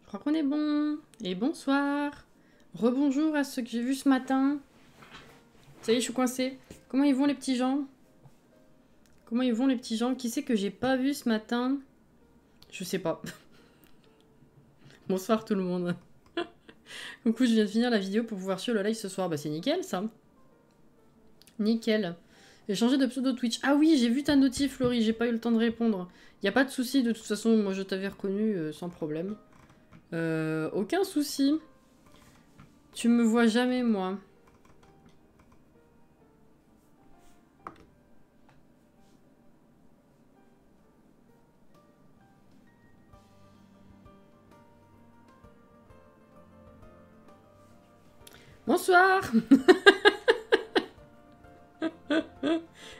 Je crois qu'on est bon. Et bonsoir. Rebonjour à ceux que j'ai vus ce matin. Ça y est, je suis coincée. Comment ils vont les petits gens? Comment ils vont les petits gens? Qui c'est que j'ai pas vu ce matin? Je sais pas. Bonsoir tout le monde. Coucou, je viens de finir la vidéo pour pouvoir suivre le live ce soir. Bah c'est nickel ça. Nickel. J'ai changé de pseudo Twitch. Ah oui, j'ai vu ta notif, Laurie, j'ai pas eu le temps de répondre. Y a pas de souci, de toute façon, moi je t'avais reconnu sans problème. Aucun souci. Tu me vois jamais, moi. Bonsoir.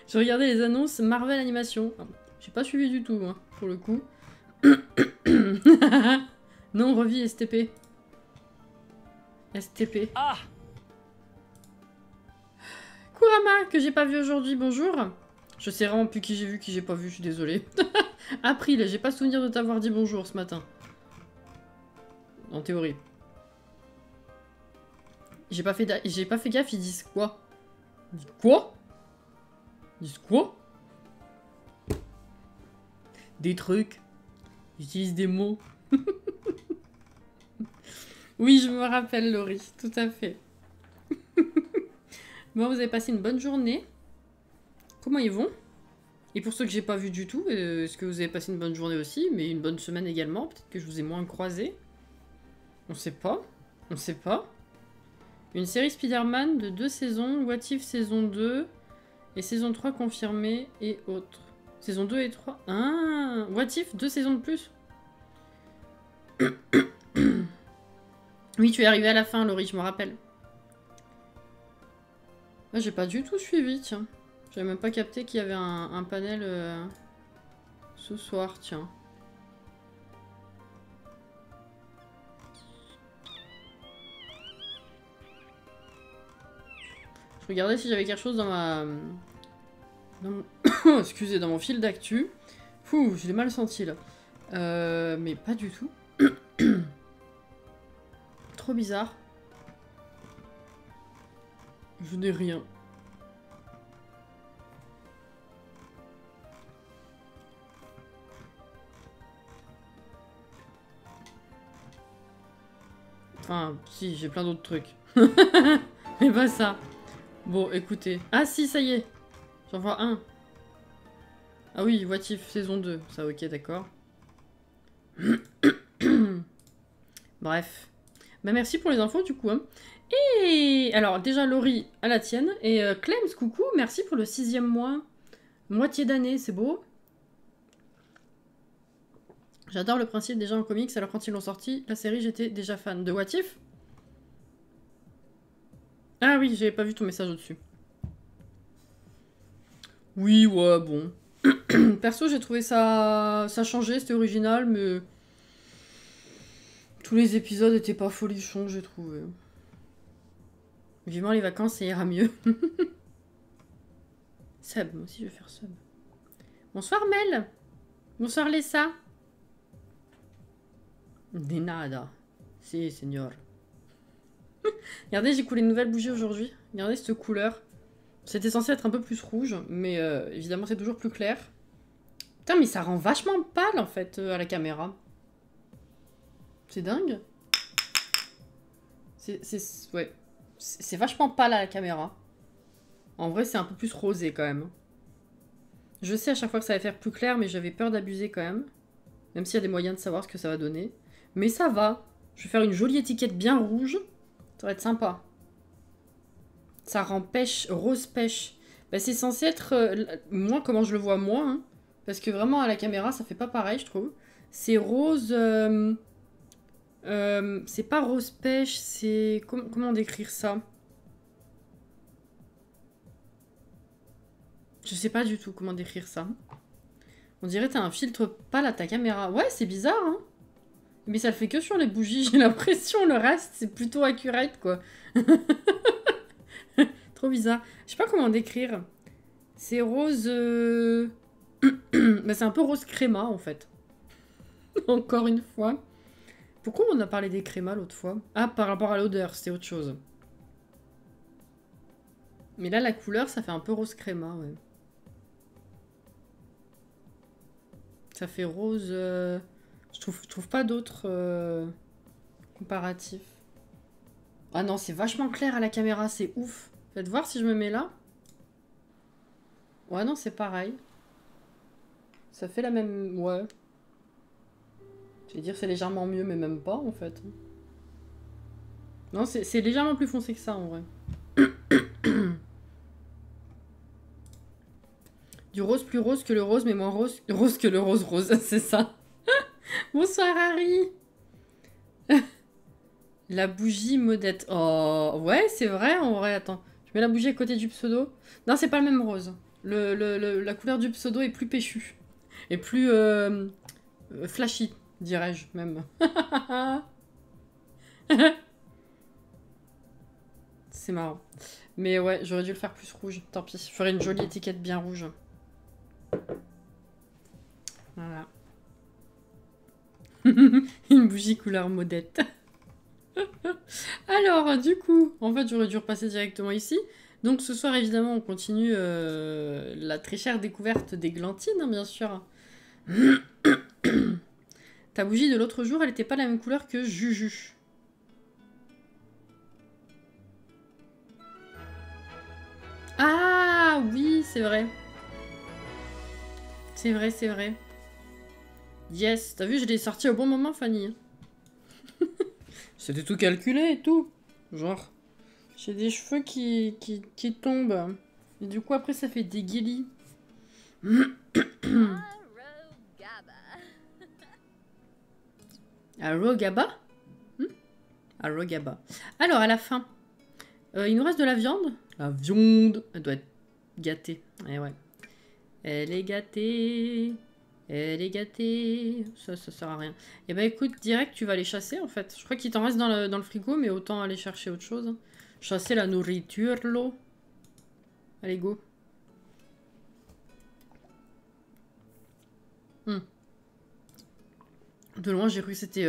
Je regardais les annonces Marvel Animation. J'ai pas suivi du tout, hein, pour le coup. Non, revis STP. STP. Ah! Kurama, que j'ai pas vu aujourd'hui, bonjour. Je sais vraiment plus qui j'ai vu, qui j'ai pas vu, je suis désolée. April, j'ai pas souvenir de t'avoir dit bonjour ce matin. En théorie. J'ai pas fait gaffe, ils disent quoi? Ils disent quoi? Ils disent quoi? Des trucs. Ils utilisent des mots. Oui, je me rappelle, Laurie, tout à fait. Bon, vous avez passé une bonne journée. Comment ils vont? Et pour ceux que j'ai pas vu du tout, est-ce que vous avez passé une bonne journée aussi? Mais une bonne semaine également? Peut-être que je vous ai moins croisé. On sait pas. On sait pas. Une série Spider-Man de 2 saisons, What If saison 2 et saison 3 confirmée et autres. Saison 2 et 3. Ah, What If, 2 saisons de plus. Oui, tu es arrivé à la fin, Laurie, je me rappelle. Ah, j'ai pas du tout suivi, tiens. J'avais même pas capté qu'il y avait un panel ce soir, tiens. Je regardais si j'avais quelque chose dans ma... Excusez, dans mon fil d'actu. Fou, je l'ai mal senti, là. Mais pas du tout. Trop bizarre. Je n'ai rien. Enfin, si, j'ai plein d'autres trucs. Mais pas ça. Bon, écoutez. Ah si, ça y est. J'en vois un. Ah oui, What If saison 2. Ça, ok, d'accord. Bref. Bah merci pour les infos, du coup. Hein. Et alors, déjà, Laurie, à la tienne. Et Clems, coucou, merci pour le 6e mois. Moitié d'année, c'est beau. J'adore le principe déjà en comics, alors quand ils l'ont sorti, la série, j'étais déjà fan. De What If? Ah oui, j'avais pas vu ton message au-dessus. Oui, ouais, bon. Perso, j'ai trouvé ça... Ça changeait, c'était original, mais... Tous les épisodes étaient pas folichons, j'ai trouvé. Vivement les vacances, ça ira mieux. Sub, moi aussi je vais faire sub. Bonsoir Mel. Bonsoir Lessa. De nada. Si, señor. Regardez, j'ai coulé une nouvelle bougie aujourd'hui. Regardez cette couleur. C'était censé être un peu plus rouge, mais évidemment c'est toujours plus clair. Putain, mais ça rend vachement pâle en fait à la caméra. C'est dingue. Ouais. C'est vachement pâle à la caméra. En vrai, c'est un peu plus rosé quand même. Je sais à chaque fois que ça va faire plus clair, mais j'avais peur d'abuser quand même. Même s'il y a des moyens de savoir ce que ça va donner. Mais ça va. Je vais faire une jolie étiquette bien rouge. Ça va être sympa. Ça rend pêche, rose pêche. Bah, c'est censé être... moi, comment je le vois moi. Hein, parce que vraiment, à la caméra, ça fait pas pareil, je trouve. C'est rose... c'est pas rose pêche, c'est... Comment décrire ça? Je sais pas du tout comment décrire ça. On dirait que t'as un filtre pâle à ta caméra. Ouais, c'est bizarre, hein. Mais ça le fait que sur les bougies, j'ai l'impression. Le reste, c'est plutôt accurate, quoi. Trop bizarre. Je sais pas comment décrire. C'est rose... bah, c'est un peu rose créma, en fait. Encore une fois. Pourquoi on a parlé des crémas l'autre fois? Ah, par rapport à l'odeur, c'était autre chose. Mais là, la couleur, ça fait un peu rose créma, ouais. Ça fait rose... Je trouve pas d'autres comparatifs. Ah non, c'est vachement clair à la caméra, c'est ouf. Faites voir si je me mets là. Ouais, non, c'est pareil. Ça fait la même... Ouais. Je vais dire c'est légèrement mieux, mais même pas, en fait. Non, c'est légèrement plus foncé que ça, en vrai. Du rose plus rose que le rose, mais moins rose que le rose rose, c'est ça. Bonsoir, Harry. La bougie modette. Oh, ouais, c'est vrai, en vrai, attends. Je mets la bougie à côté du pseudo. Non, c'est pas le même rose. La couleur du pseudo est plus péchue. Et plus flashy, dirais-je, même. C'est marrant. Mais ouais, j'aurais dû le faire plus rouge. Tant pis, je ferai une jolie étiquette bien rouge. Voilà. Une bougie couleur modette. Alors, du coup, en fait, j'aurais dû repasser directement ici. Donc ce soir, évidemment, on continue la très chère découverte des glantines, hein, bien sûr. Ta bougie de l'autre jour, elle n'était pas la même couleur que Juju. Ah oui, c'est vrai. C'est vrai, c'est vrai. Yes, t'as vu, je l'ai sorti au bon moment, Fanny. C'était tout calculé et tout. Genre, j'ai des cheveux qui tombent. Et du coup, après, ça fait des guilis. Arrogaba Arrogaba. Alors, à la fin, il nous reste de la viande. La viande. Elle doit être gâtée. Eh ouais. Elle est gâtée. Elle est gâtée. Ça sert à rien. Et bah écoute, direct, tu vas les chasser en fait. Je crois qu'il t'en reste dans le frigo, mais autant aller chercher autre chose. Chasser la nourriture, l'eau. Allez, go. De loin, j'ai cru que c'était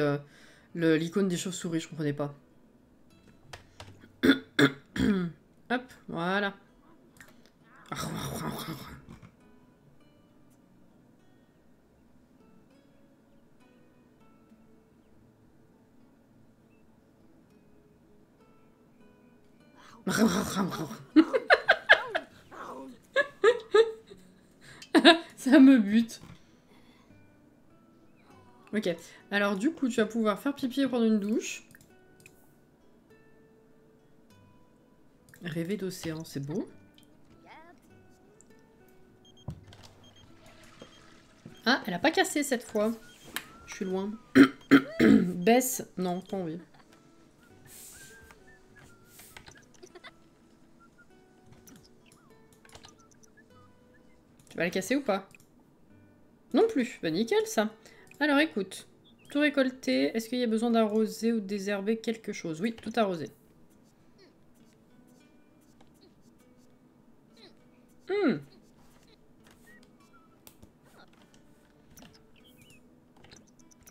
l'icône des chauves-souris, je comprenais pas. Hop, voilà. Ça me bute. Ok, alors du coup, tu vas pouvoir faire pipi et prendre une douche. Rêver d'océan, c'est beau. Ah, elle a pas cassé cette fois. Je suis loin. Baisse. Non, pas envie. Tu vas la casser ou pas? Non plus. Bah nickel ça. Alors écoute. Tout récolté. Est-ce qu'il y a besoin d'arroser ou de désherber quelque chose? Oui, tout arrosé.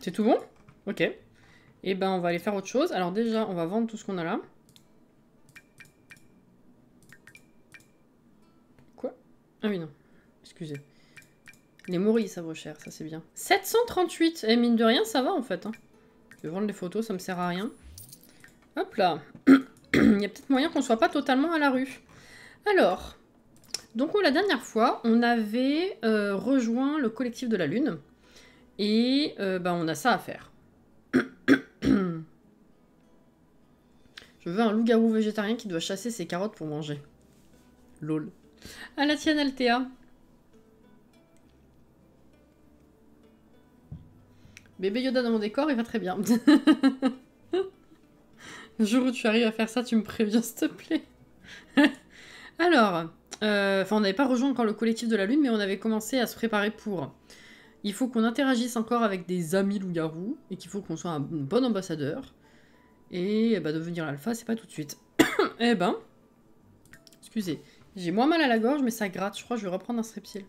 C'est tout bon? Ok. Et ben on va aller faire autre chose. Alors déjà, on va vendre tout ce qu'on a là. Quoi? Ah oui, non. Excusez. Les morilles, ça vaut cher, ça c'est bien. 738! Et mine de rien, ça va en fait. Hein. Je vais vendre les photos, ça me sert à rien. Hop là. Il y a peut-être moyen qu'on soit pas totalement à la rue. Alors. Donc la dernière fois, on avait rejoint le collectif de la Lune. Et ben, on a ça à faire. Je veux un loup-garou végétarien qui doit chasser ses carottes pour manger. Lol. À la tienne, Althea. Bébé Yoda dans mon décor, il va très bien. Le jour où tu arrives à faire ça, tu me préviens, s'il te plaît. Alors, on n'avait pas rejoint encore le collectif de la Lune, mais on avait commencé à se préparer pour. Il faut qu'on interagisse encore avec des amis loups-garous, et qu'il faut qu'on soit un bon ambassadeur. Et bah, devenir l'alpha, c'est pas tout de suite. Eh ben, excusez, j'ai moins mal à la gorge, mais ça gratte. Je crois que je vais reprendre un strepsil.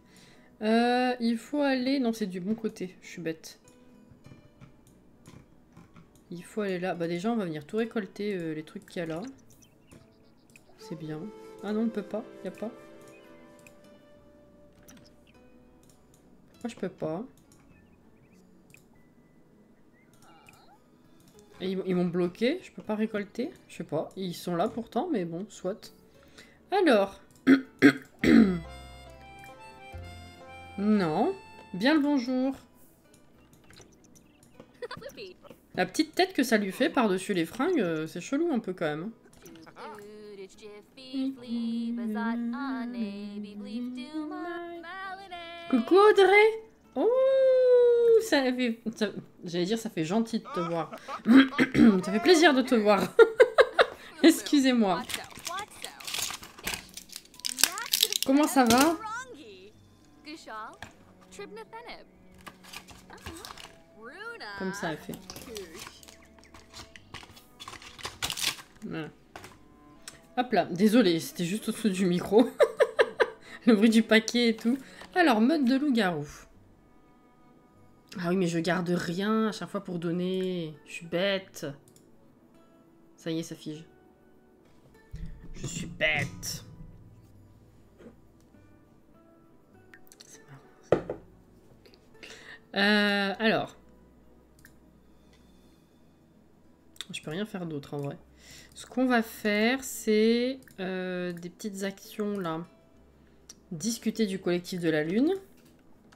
Il faut aller... Non, c'est du bon côté, je suis bête. Il faut aller là. Bah déjà, on va venir tout récolter les trucs qu'il y a là. C'est bien. Ah non, on peut pas. Y a pas. Moi, je peux pas. Et ils m'ont bloqué. Je peux pas récolter. Je sais pas. Ils sont là pourtant, mais bon, soit. Alors. Non. Bien le bonjour. La petite tête que ça lui fait par-dessus les fringues, c'est chelou un peu quand même. Coucou Audrey. Oh, ça fait... J'allais dire ça fait gentil de te voir. Ça fait plaisir de te voir. Excusez-moi. Comment ça va? Comme ça elle fait. Voilà. Hop là, désolé, c'était juste au-dessous du micro. Le bruit du paquet et tout. Alors, mode de loup-garou. Ah oui, mais je garde rien à chaque fois pour donner. Je suis bête. Ça y est, ça fige. Je suis bête. C'est marrant. Alors. Je peux rien faire d'autre en vrai. Ce qu'on va faire, c'est des petites actions là. Discuter du collectif de la Lune.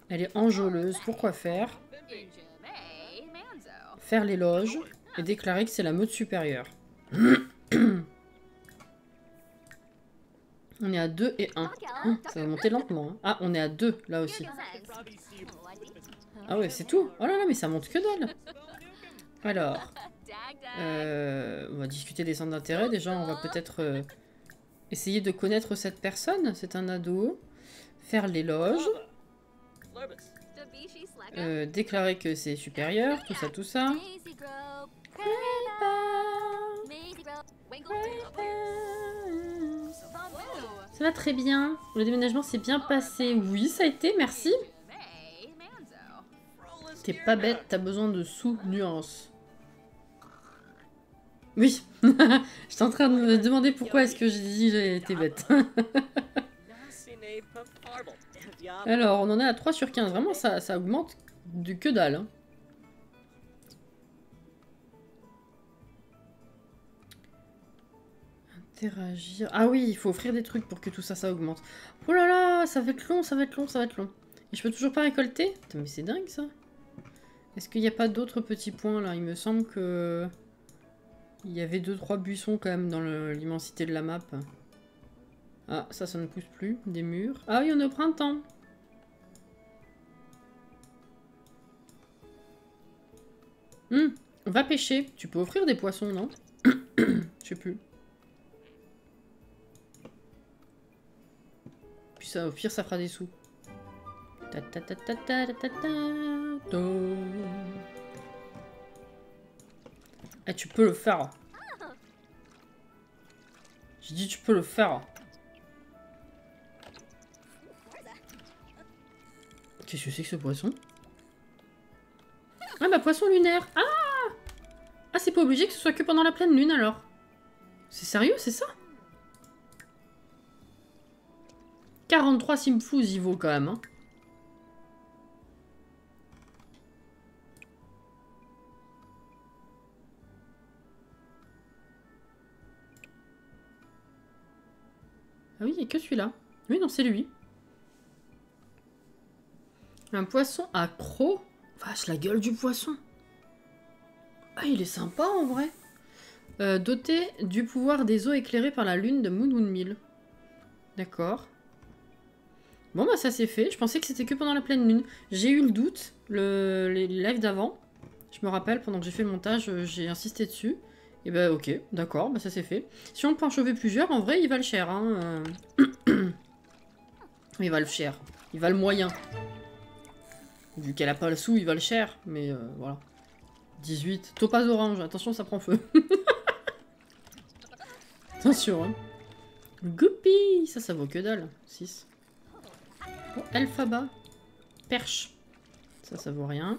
Elle est enjôleuse. Pourquoi faire? Faire l'éloge et déclarer que c'est la meute supérieure. On est à 2 et 1. Oh, ça va monter lentement. Hein. Ah, on est à 2 là aussi. Ah ouais, c'est tout. Oh là là, mais ça monte que dalle. Alors, on va discuter des centres d'intérêt. Déjà, on va peut-être essayer de connaître cette personne. C'est un ado. Faire l'éloge. Déclarer que c'est supérieur. Tout ça, tout ça. Ça va très bien. Le déménagement s'est bien passé. Oui, ça a été, merci. T'es pas bête, t'as besoin de sous-nuances. Oui. J'étais en train de me demander pourquoi est-ce que j'ai dit j'ai été bête. Alors, on en est à 3 sur 15. Vraiment, ça augmente de que dalle. Hein. Interagir. Ah oui, il faut offrir des trucs pour que tout ça, ça augmente. Oh là là, ça va être long, ça va être long, ça va être long. Et je peux toujours pas récolter? Putain, mais c'est dingue ça. Est-ce qu'il n'y a pas d'autres petits points là? Il me semble que... Il y avait 2-3 buissons quand même dans l'immensité de la map. Ah, ça ne pousse plus. Des murs. Ah oui, on est au printemps. On va pêcher. Tu peux offrir des poissons, non? Je sais plus. Puis ça, au pire, ça fera des sous. Ah, tu peux le faire. J'ai dit tu peux le faire. Qu'est-ce que c'est que ce poisson? Ah bah poisson lunaire. Ah, ah c'est pas obligé que ce soit que pendant la pleine lune alors. C'est sérieux, c'est ça? 43 simfous il vaut quand même. Hein. Ah oui, il n'y a que celui-là. Oui, non, c'est lui. Un poisson à croc. Vache, la gueule du poisson. Ah, il est sympa en vrai. Doté du pouvoir des eaux éclairées par la lune de Moonwood Mill. D'accord. Bon, bah ça c'est fait. Je pensais que c'était que pendant la pleine lune. J'ai eu le doute, les lives d'avant. Je me rappelle, pendant que j'ai fait le montage, j'ai insisté dessus. Et bah ok, d'accord, bah ça c'est fait. Si on peut en choper plusieurs, en vrai, il va le cher. Hein. Il va le cher. Il va le moyen. Vu qu'elle a pas le sou, il va le cher. Mais voilà. 18. Topaz orange. Attention, ça prend feu. Attention, hein. Goupy. Ça vaut que dalle. 6. Oh, Alphaba. Perche. Ça vaut rien.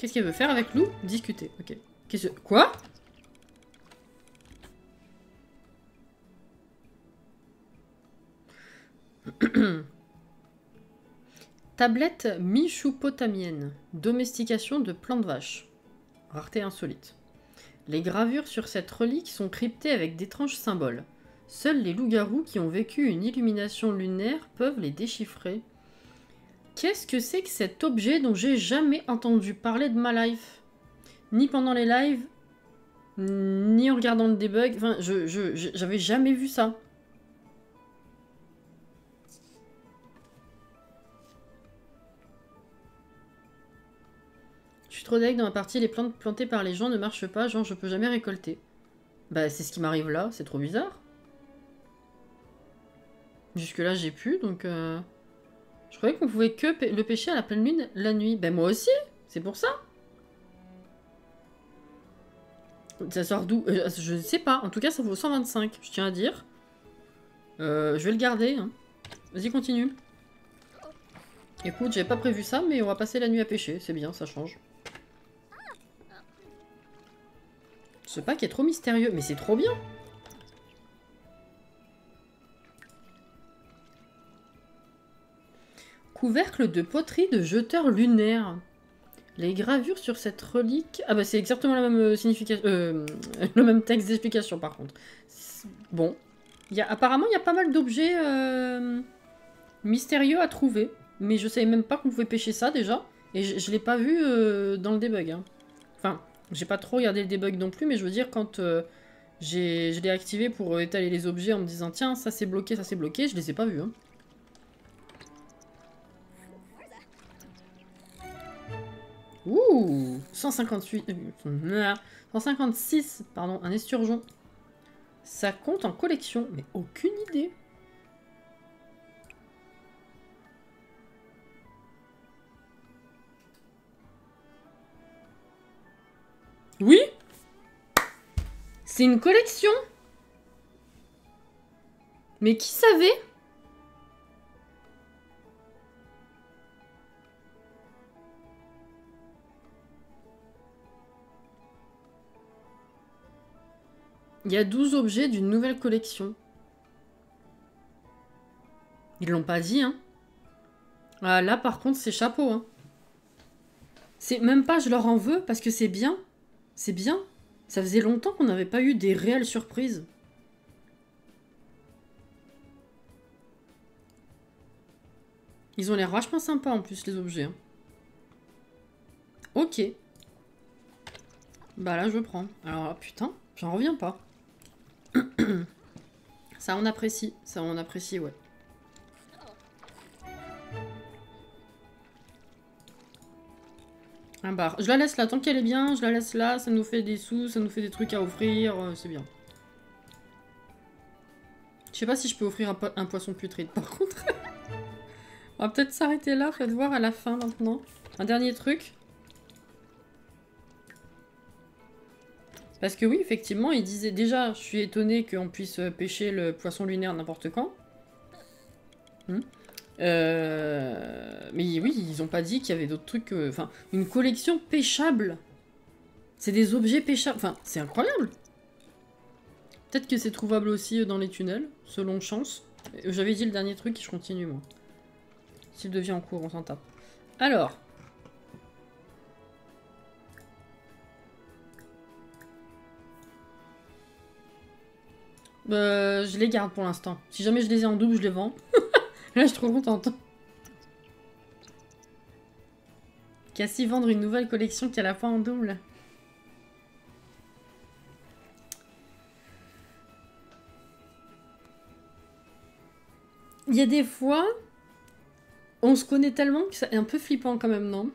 Qu'est-ce qu'elle veut faire avec Lou? Discuter, ok. Qu'est-ce que... Quoi? Tablette michoupotamienne. Domestication de plantes vaches. Rareté insolite. Les gravures sur cette relique sont cryptées avec d'étranges symboles. Seuls les loups-garous qui ont vécu une illumination lunaire peuvent les déchiffrer. Qu'est-ce que c'est que cet objet dont j'ai jamais entendu parler de ma life? Ni pendant les lives, ni en regardant le debug. Enfin, j'avais jamais vu ça. Je suis trop deg dans ma partie, les plantes plantées par les gens ne marchent pas, genre je peux jamais récolter. Bah c'est ce qui m'arrive là, c'est trop bizarre. Jusque là j'ai pu, donc je croyais qu'on pouvait que le pêcher à la pleine lune la nuit. Ben moi aussi, c'est pour ça. Ça sort d'où? Je sais pas, en tout cas ça vaut 125, je tiens à dire. Je vais le garder, hein. Vas-y continue. Écoute, j'avais pas prévu ça, mais on va passer la nuit à pêcher, c'est bien, ça change. Ce pack est trop mystérieux, mais c'est trop bien. Couvercle de poterie de jeteur lunaire. Les gravures sur cette relique... Ah bah c'est exactement la même signification... le même texte d'explication par contre. Bon. Apparemment il y a pas mal d'objets mystérieux à trouver. Mais je savais même pas qu'on pouvait pêcher ça déjà. Et je l'ai pas vu dans le debug. Hein. Enfin, j'ai pas trop regardé le debug non plus, mais je veux dire quand je l'ai activé pour étaler les objets en me disant tiens ça c'est bloqué, je les ai pas vus. Hein. Ouh 156, pardon, un esturgeon. Ça compte en collection, mais aucune idée. Oui, c'est une collection. Mais qui savait? Il y a 12 objets d'une nouvelle collection. Ils l'ont pas dit, hein. Ah, là, par contre, c'est chapeau, hein. C'est même pas je leur en veux, parce que c'est bien. C'est bien. Ça faisait longtemps qu'on n'avait pas eu des réelles surprises. Ils ont l'air vachement sympas, en plus, les objets. Hein. Ok. Bah là, je prends. Alors là, putain, j'en reviens pas. Ça, on apprécie. Ça, on apprécie, ouais. Un bar. Je la laisse là, tant qu'elle est bien, je la laisse là, ça nous fait des sous, ça nous fait des trucs à offrir, c'est bien. Je sais pas si je peux offrir un poisson putride par contre. On va peut-être s'arrêter là, faites voir à la fin maintenant. Un dernier truc. Parce que oui, effectivement, il disait déjà, je suis étonnée qu'on puisse pêcher le poisson lunaire n'importe quand. Mais oui, ils ont pas dit qu'il y avait d'autres trucs... Enfin, une collection pêchable. C'est des objets pêchables. Enfin, c'est incroyable. Peut-être que c'est trouvable aussi dans les tunnels, selon chance. J'avais dit le dernier truc et je continue, moi. S'il devient en cours, on s'en tape. Alors... je les garde pour l'instant. Si jamais je les ai en double, je les vends. Là, je suis trop contente. Cassie vendre une nouvelle collection qui est à la fois en double. Il y a des fois, on se connaît tellement que c'est un peu flippant quand même, non?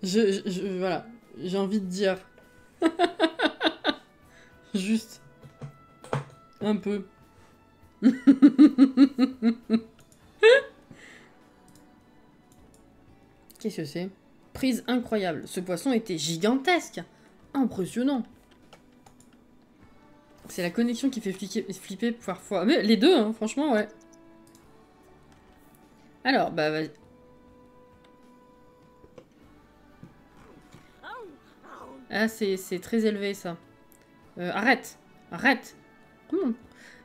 Voilà, j'ai envie de dire. Juste. Un peu. Qu'est-ce que c'est? Prise incroyable. Ce poisson était gigantesque. Impressionnant. C'est la connexion qui fait flipper parfois. Mais les deux, hein, franchement, ouais. Alors, bah, vas-y. Ah, c'est très élevé, ça. Arrête. Arrête.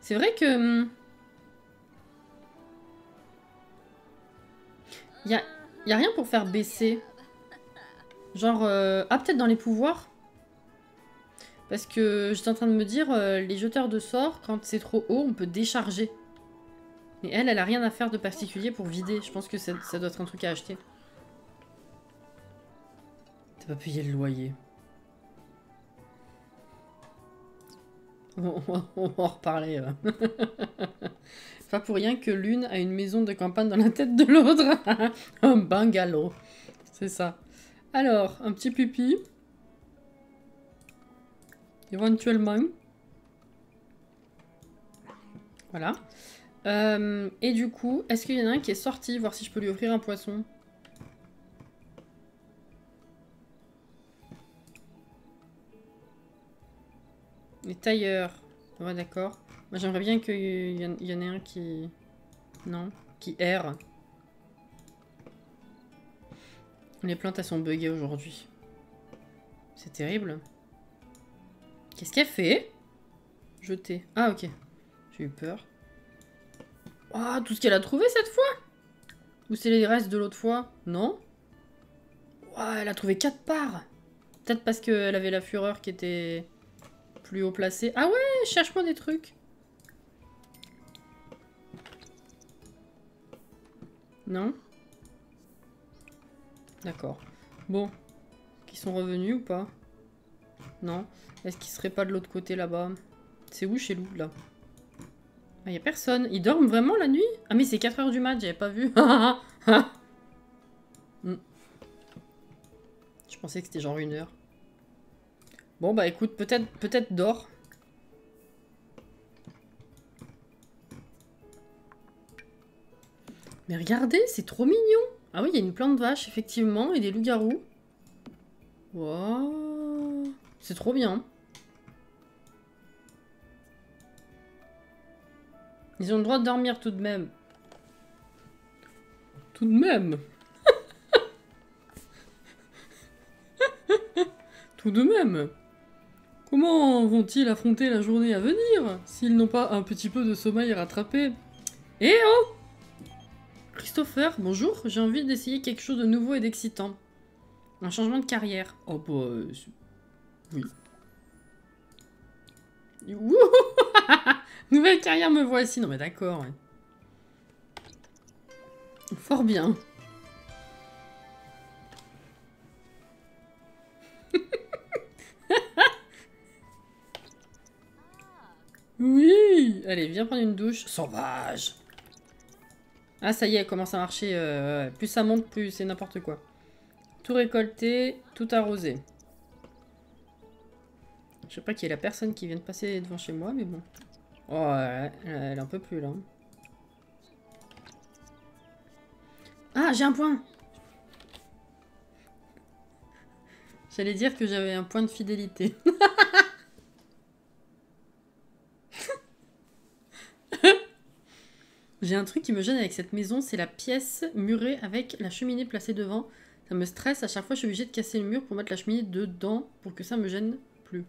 C'est vrai que... y a rien pour faire baisser. Genre... Ah, peut-être dans les pouvoirs. Parce que j'étais en train de me dire, les jeteurs de sorts, quand c'est trop haut, on peut décharger. Mais elle a rien à faire de particulier pour vider. Je pense que ça doit être un truc à acheter. T'as pas payé le loyer. On va en reparler. Pas pour rien que l'une a une maison de campagne dans la tête de l'autre. Un bungalow. C'est ça. Alors, un petit pipi. Éventuellement. Voilà. Et du coup, est-ce qu'il y en a un qui est sorti? Voir si je peux lui offrir un poisson. Les tailleurs. Ouais, d'accord. Moi, j'aimerais bien qu'il y en ait un qui... Non. Qui erre. Les plantes, elles sont buggées aujourd'hui. C'est terrible. Qu'est-ce qu'elle fait? Jeter. Ah, ok. J'ai eu peur. Oh, tout ce qu'elle a trouvé cette fois? Ou c'est les restes de l'autre fois? Non? Oh, elle a trouvé 4 parts. Peut-être parce qu'elle avait la fureur qui était plus haut placée. Ah ouais, cherche-moi des trucs. Non? D'accord. Bon. Qui sont revenus ou pas? Non. Est-ce qu'ils seraient pas de l'autre côté là-bas? C'est où chez Lou, là? Ah, y a personne. Ils dorment vraiment la nuit? Ah, mais c'est 4 h du mat, j'avais pas vu. Je pensais que c'était genre 1 heure. Bon, bah écoute, peut-être dors. Mais regardez, c'est trop mignon. Ah oui, il y a une plante vache, effectivement, et des loups-garous. Wow. C'est trop bien. Ils ont le droit de dormir tout de même. Tout de même. Tout de même. Comment vont-ils affronter la journée à venir s'ils n'ont pas un petit peu de sommeil à rattraper? Eh oh! Christopher, bonjour, j'ai envie d'essayer quelque chose de nouveau et d'excitant. Un changement de carrière. Oh bah... oui. Wouhou. Nouvelle carrière, me voici. Non mais d'accord, ouais. Fort bien. Oui. Allez, viens prendre une douche. Sauvage. Ah, ça y est, elle commence à marcher. Plus ça monte, plus c'est n'importe quoi. Tout récolté, tout arrosé. Je sais pas qui est la personne qui vient de passer devant chez moi, mais bon. Oh, elle en peut plus, là. Ah, j'ai un point! J'allais dire que j'avais un point de fidélité. J'ai un truc qui me gêne avec cette maison, c'est la pièce murée avec la cheminée placée devant. Ça me stresse, à chaque fois je suis obligée de casser le mur pour mettre la cheminée dedans pour que ça me gêne plus.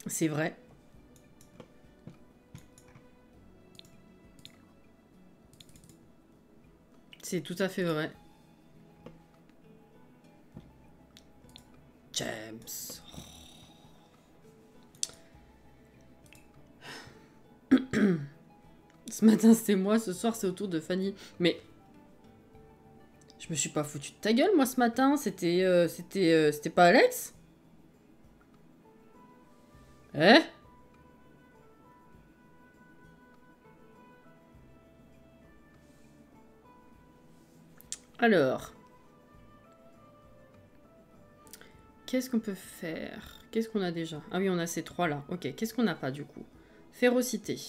C'est vrai. C'est tout à fait vrai. James. Ce matin c'était moi, ce soir c'est au tour de Fanny. Mais je me suis pas foutu de ta gueule moi ce matin, c'était pas Alex? Eh? Alors. Qu'est-ce qu'on peut faire? Qu'est-ce qu'on a déjà? Ah oui, on a ces trois là. Ok, qu'est-ce qu'on n'a pas du coup? Férocité.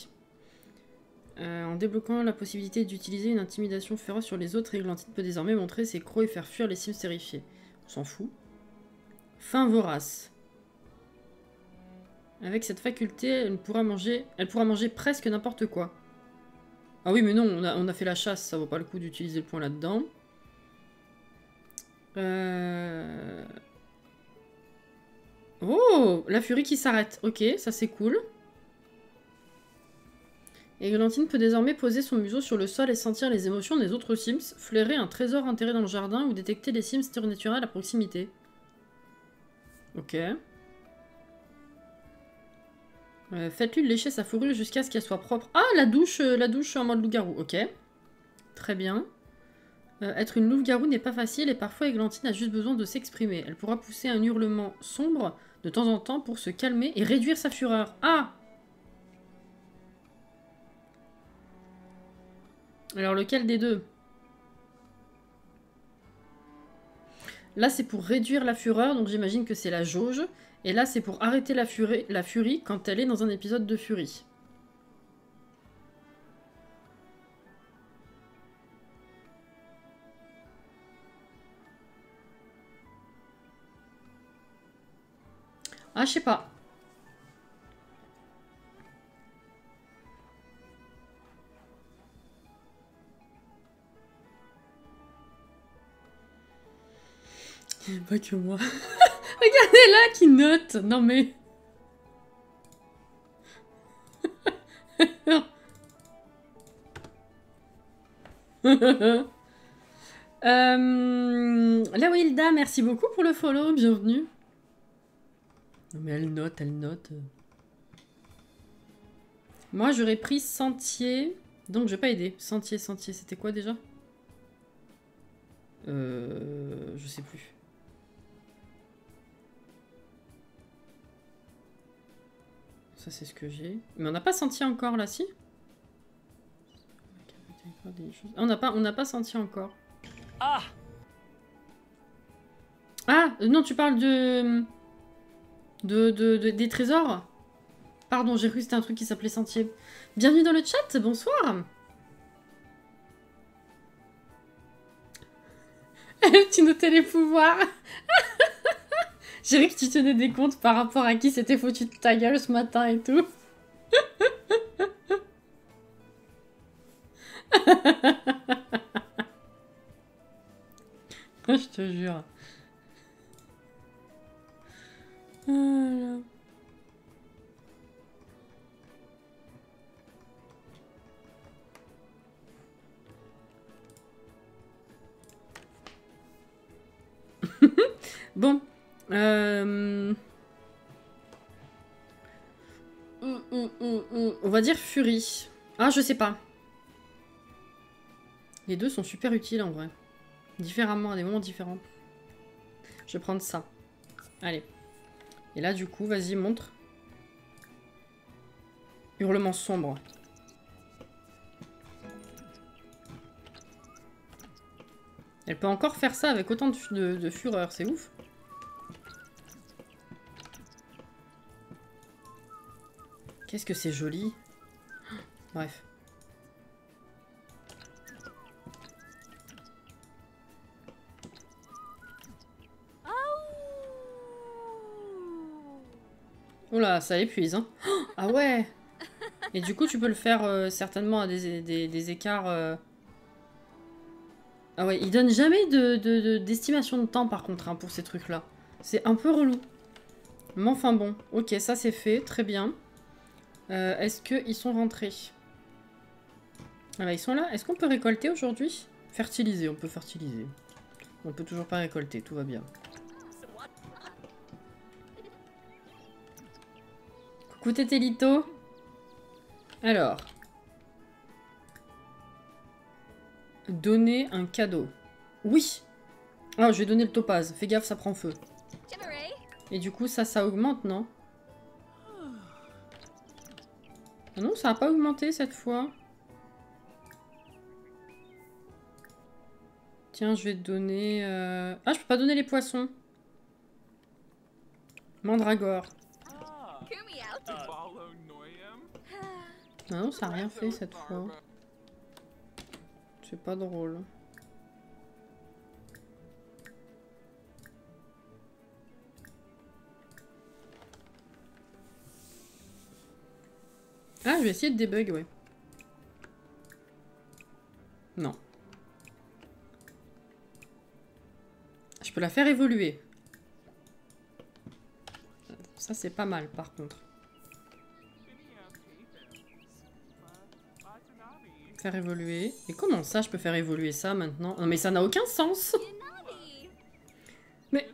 En débloquant la possibilité d'utiliser une intimidation féroce sur les autres, Églantine peut désormais montrer ses crocs et faire fuir les Sims terrifiés. On s'en fout. Faim vorace. Avec cette faculté, elle pourra manger presque n'importe quoi. Ah oui, mais non, on a fait la chasse, ça vaut pas le coup d'utiliser le point là-dedans. Oh, la furie qui s'arrête. Ok, ça c'est cool. Églantine peut désormais poser son museau sur le sol et sentir les émotions des autres Sims, flairer un trésor enterré dans le jardin ou détecter les Sims surnaturels à proximité. Ok. Faites-lui lécher sa fourrure jusqu'à ce qu'elle soit propre. Ah, la douche en mode loup-garou. Ok. Très bien. Être une loup-garou n'est pas facile et parfois Églantine a juste besoin de s'exprimer. Elle pourra pousser un hurlement sombre de temps en temps pour se calmer et réduire sa fureur. Ah! Alors lequel des deux? Là c'est pour réduire la fureur, donc j'imagine que c'est la jauge. Et là c'est pour arrêter la furie quand elle est dans un épisode de furie. Ah, je sais pas. Pas que moi. Regardez là qui note. Non mais... La Wilda, merci beaucoup pour le follow, bienvenue. Non mais elle note, elle note. Moi j'aurais pris sentier, donc je vais pas aider. Sentier, c'était quoi déjà? Je sais plus. Ça c'est ce que j'ai. Mais on n'a pas senti encore là, si? On n'a pas senti encore. Ah! Ah, non, tu parles des trésors? Pardon, j'ai cru que c'était un truc qui s'appelait sentier. Bienvenue dans le chat, bonsoir. Tu notais les pouvoirs. J'ai cru que tu tenais des comptes par rapport à qui s'était foutu de ta gueule ce matin et tout. Je te jure. Voilà. Bon. On va dire Fury. Ah, je sais pas. Les deux sont super utiles en vrai. Différemment, à des moments différents. Je vais prendre ça. Allez. Et là, du coup, vas-y, montre. Hurlement sombre. Elle peut encore faire ça avec autant de fureur, c'est ouf. Qu'est-ce que c'est joli. Bref. Oula, ça épuise, hein. Ah ouais. Et du coup, tu peux le faire certainement à des écarts... Ah ouais, il donne jamais d'estimation de temps, par contre, hein, pour ces trucs-là. C'est un peu relou. Mais enfin bon. Ok, ça c'est fait, très bien. Est-ce qu'ils sont rentrés? Ah bah, ils sont là. Est-ce qu'on peut récolter aujourd'hui? Fertiliser, on peut fertiliser. On peut toujours pas récolter, tout va bien. Coucou Tétélito. Alors. Donner un cadeau. Oui. Ah, je vais donner le topaz. Fais gaffe, ça prend feu. Et du coup, ça augmente, non? Ah non, ça n'a pas augmenté cette fois. Tiens, je vais te donner... Ah, je peux pas donner les poissons. Mandragore. Ah non, ça n'a rien fait cette fois. C'est pas drôle. Ah, je vais essayer de débug, ouais. Non. Je peux la faire évoluer. Ça, c'est pas mal, par contre. Faire évoluer. Et comment ça, je peux faire évoluer ça maintenant? Non, mais ça n'a aucun sens. Mais...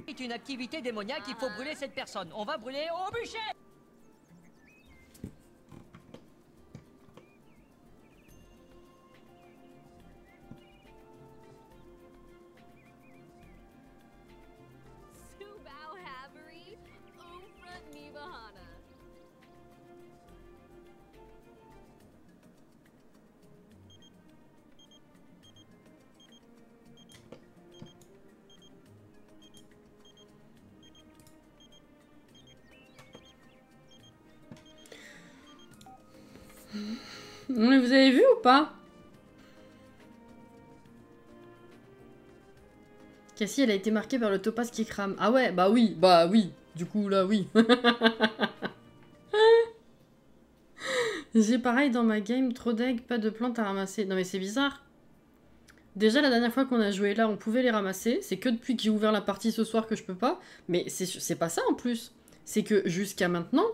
C'est une activité démoniaque, il faut brûler cette personne. On va brûler au bûcher. Mais vous avez vu ou pas? Cassie, elle a été marquée par le topaz qui crame. Ah ouais, bah oui. Du coup, là, oui. J'ai pareil dans ma game, trop d'eggs, pas de plantes à ramasser. Non mais c'est bizarre. Déjà, la dernière fois qu'on a joué là, on pouvait les ramasser. C'est que depuis que j'ai ouvert la partie ce soir que je peux pas. Mais c'est pas ça en plus. C'est que jusqu'à maintenant,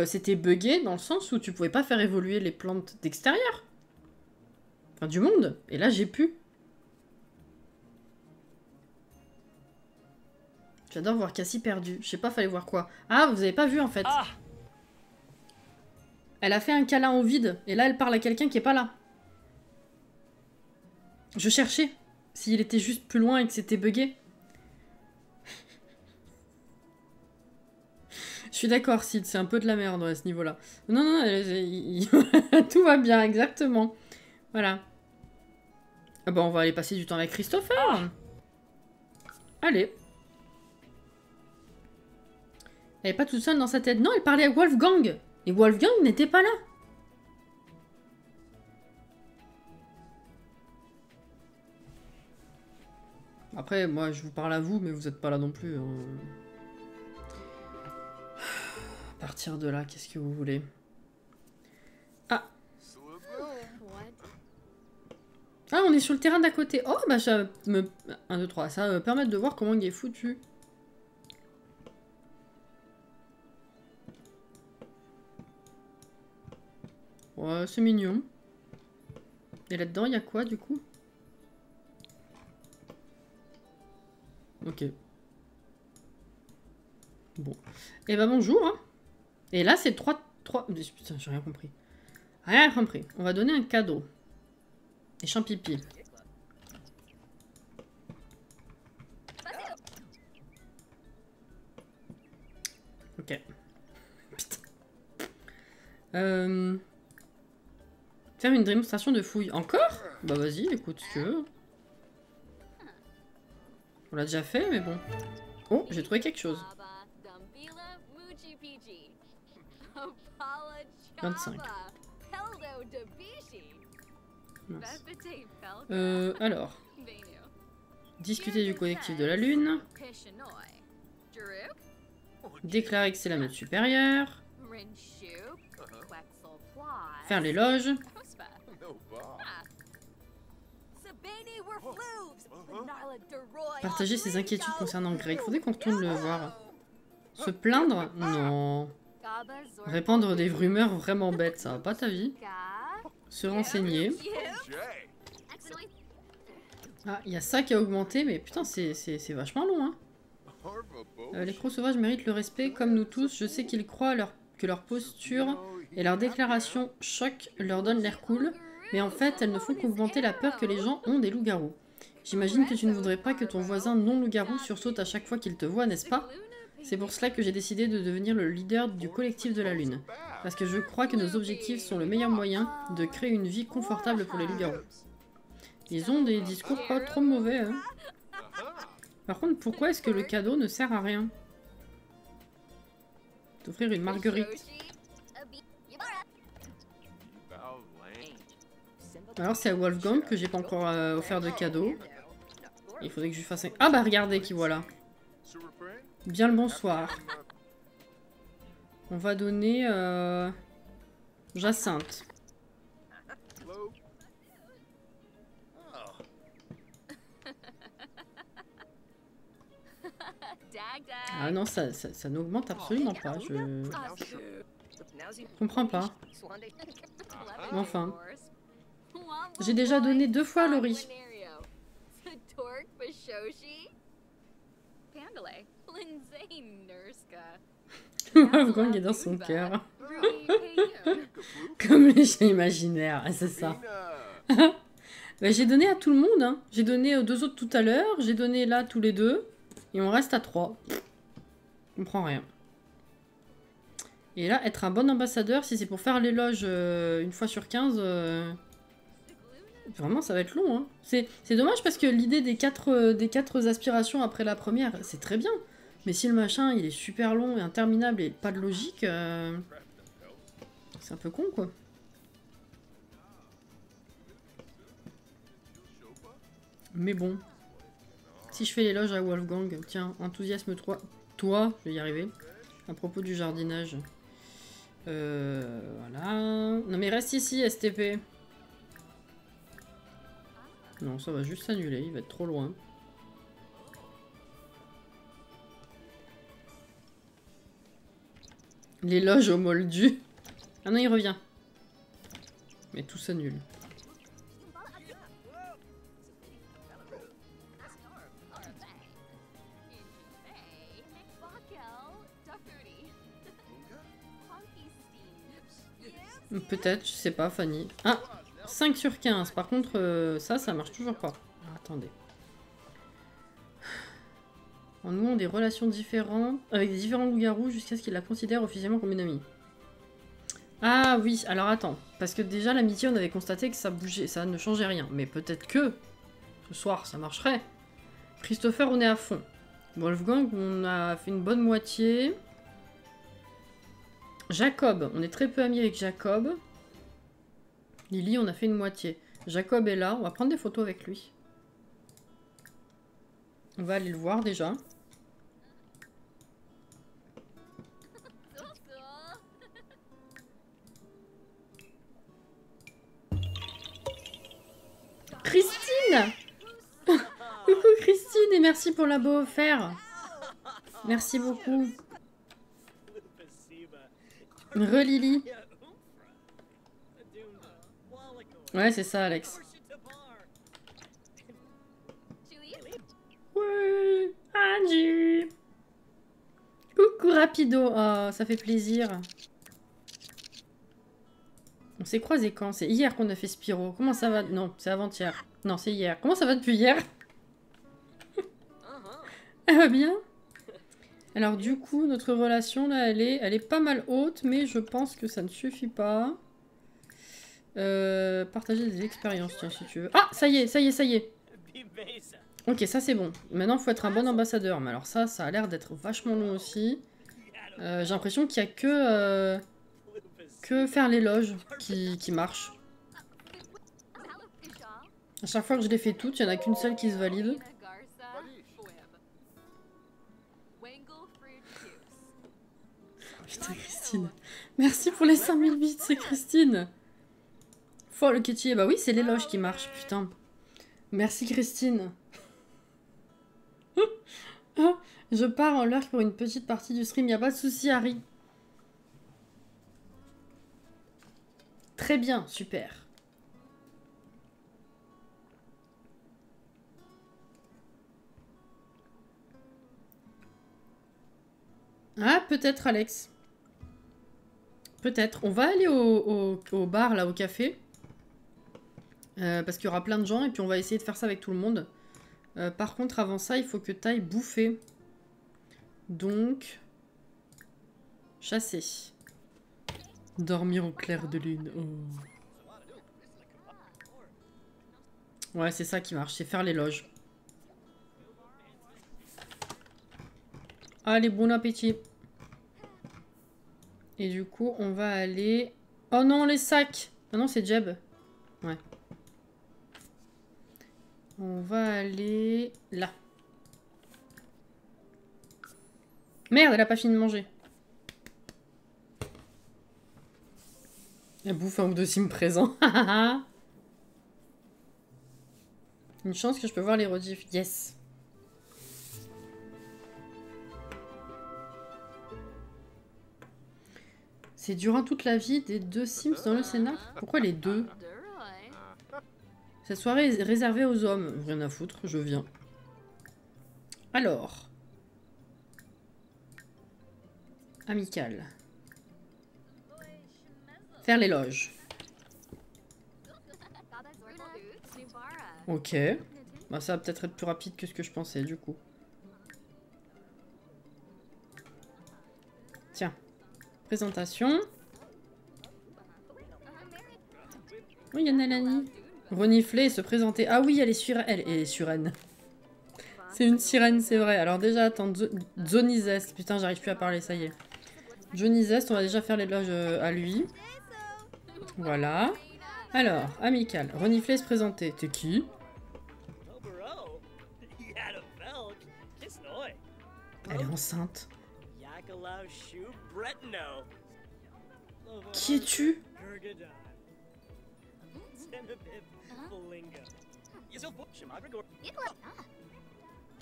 c'était buggé dans le sens où tu pouvais pas faire évoluer les plantes d'extérieur. Enfin, du monde. Et là, j'ai pu. J'adore voir Cassie perdue. Je sais pas, fallait voir quoi. Ah, vous avez pas vu en fait. Ah. Elle a fait un câlin au vide. Et là, elle parle à quelqu'un qui est pas là. Je cherchais s'il était juste plus loin et que c'était buggé. Je suis d'accord, Sid, c'est un peu de la merde à ce niveau-là. Non, tout va bien, exactement. Voilà. Ah bah, on va aller passer du temps avec Christopher. Ah. Allez. Elle est pas toute seule dans sa tête. Non, elle parlait à Wolfgang. Et Wolfgang n'était pas là. Après, moi, je vous parle à vous, mais vous êtes pas là non plus. Hein. À partir de là, qu'est-ce que vous voulez? Ah. Ah, on est sur le terrain d'à côté. Oh, bah ça me... 1, 2, 3. Ça va me permettre de voir comment il est foutu. Ouais, c'est mignon. Et là-dedans, il y a quoi, du coup? Ok. Bon. Et bah bonjour, hein. Et là, c'est 3... Putain, j'ai rien compris. Rien compris. On va donner un cadeau. Des champipi. Ok. Putain. Faire une démonstration de fouille. Encore? Bah vas-y, écoute ce que tu veux. On l'a déjà fait, mais bon. Oh, j'ai trouvé quelque chose. 25. Mince. Alors. Discuter du collectif de la Lune. Déclarer que c'est la note supérieure. Faire l'éloge. Partager ses inquiétudes concernant Greg. Faudrait qu'on retourne le voir. Se plaindre? Non. Répandre des rumeurs vraiment bêtes, ça va pas ta vie. Se renseigner. Ah, il y a ça qui a augmenté, mais putain, c'est vachement long, hein. Les crocs sauvages méritent le respect, comme nous tous. Je sais qu'ils croient que leur posture et leur déclaration choc leur donnent l'air cool, mais en fait, elles ne font qu'augmenter la peur que les gens ont des loups-garous. J'imagine que tu ne voudrais pas que ton voisin non-loup-garou sursaute à chaque fois qu'il te voit, n'est-ce pas? C'est pour cela que j'ai décidé de devenir le leader du collectif de la Lune. Parce que je crois que nos objectifs sont le meilleur moyen de créer une vie confortable pour les loups-garous. Ils ont des discours pas trop mauvais, hein. Par contre, pourquoi est-ce que le cadeau ne sert à rien? T'offrir une marguerite. Alors c'est à Wolfgang que j'ai pas encore offert de cadeau. Il faudrait que je lui fasse un... Ah bah regardez qui voilà. Bien le bonsoir. On va donner Jacinthe. Ah non, ça n'augmente absolument pas. Je comprends pas. Enfin. J'ai déjà donné 2 fois à Laurie. Wolfgang est dans son cœur. Comme les chats imaginaires, ah, c'est ça. Bah, j'ai donné à tout le monde. Hein. J'ai donné aux 2 autres tout à l'heure. J'ai donné là tous les 2. Et on reste à 3. Je comprends rien. Et là, être un bon ambassadeur, si c'est pour faire l'éloge une fois sur 15, vraiment, ça va être long. Hein. C'est dommage parce que l'idée des 4 aspirations après la première, c'est très bien. Mais si le machin, il est super long et interminable et pas de logique, c'est un peu con, quoi. Mais bon. Si je fais l'éloge à Wolfgang, tiens, enthousiasme 3. Toi, je vais y arriver. À propos du jardinage. Voilà. Non mais reste ici, STP. Non, ça va juste s'annuler, il va être trop loin. L'éloge au moldu. Ah non, il revient. Mais tout s'annule. Peut-être, je sais pas, Fanny. Ah, 5 sur 15. Par contre, ça marche toujours pas. Ah, attendez. En nouant des relations différentes avec des différents loups-garous jusqu'à ce qu'ils la considèrent officiellement comme une amie. Ah oui, alors attends. Parce que déjà, l'amitié, on avait constaté que ça bougeait, ça ne changeait rien. Mais peut-être que ce soir, ça marcherait. Christopher, on est à fond. Wolfgang, on a fait une bonne moitié. Jacob, on est très peu amis avec Jacob. Lily, on a fait une moitié. Jacob est là, on va prendre des photos avec lui. On va aller le voir déjà. Christine! Coucou Christine et merci pour l'abo offert. Merci beaucoup. Re-Lily. Ouais, c'est ça, Alex. Ouais, Angie. Coucou Rapido. Oh, ça fait plaisir. On s'est croisés quand? C'est hier qu'on a fait Spyro. Comment ça va? Non, c'est avant-hier. Non, c'est hier. Comment ça va depuis hier? Elle va bien? Alors du coup, notre relation là, elle est pas mal haute, mais je pense que ça ne suffit pas. Partager des expériences, tiens, si tu veux. Ah, ça y est, ça y est, ça y est. Ok, ça c'est bon. Maintenant, il faut être un bon ambassadeur. Mais alors ça a l'air d'être vachement long aussi. J'ai l'impression qu'il y a que faire l'éloge qui marche. À chaque fois que je les fais toutes, il n'y en a qu'une seule qui se valide. Putain, Christine. Merci pour les 5000 bits, c'est Christine. Folle Kitty. Bah oui, c'est l'éloge qui marche, putain. Merci, Christine. Je pars en lurk pour une petite partie du stream. Y a pas de souci, Harry. Très bien, super. Ah, peut-être, Alex. Peut-être. On va aller au bar, là, au café. Parce qu'il y aura plein de gens et puis on va essayer de faire ça avec tout le monde. Par contre, avant ça, il faut que tu ailles bouffer. Donc... chasser. Dormir au clair de lune. Oh. Ouais, c'est ça qui marche. C'est faire l'éloge. Allez, bon appétit. Et du coup, on va aller... Oh non, les sacs! Ah non, c'est Jeb. Ouais. On va aller... là. Merde, elle a pas fini de manger. Elle bouffe un ou deux sims présents. Une chance que je peux voir les rediffs. Yes. C'est durant toute la vie des deux Sims dans le scénar. Pourquoi les deux? Cette soirée est réservée aux hommes. Rien à foutre, je viens. Alors. Amical. Faire l'éloge. Ok. Bah, ça va peut-être être plus rapide que ce que je pensais, du coup. Tiens. Présentation. Oui, il y a Nalani. Renifler et se présenter. Ah oui, elle est surreine. C'est une sirène, c'est vrai. Alors déjà, attends, Johnny Zest. Putain, j'arrive plus à parler, ça y est. Johnny Zest, on va déjà faire l'éloge à lui. Voilà. Alors, amical. Renifler et se présenter. T'es qui? Elle est enceinte. Qui es-tu?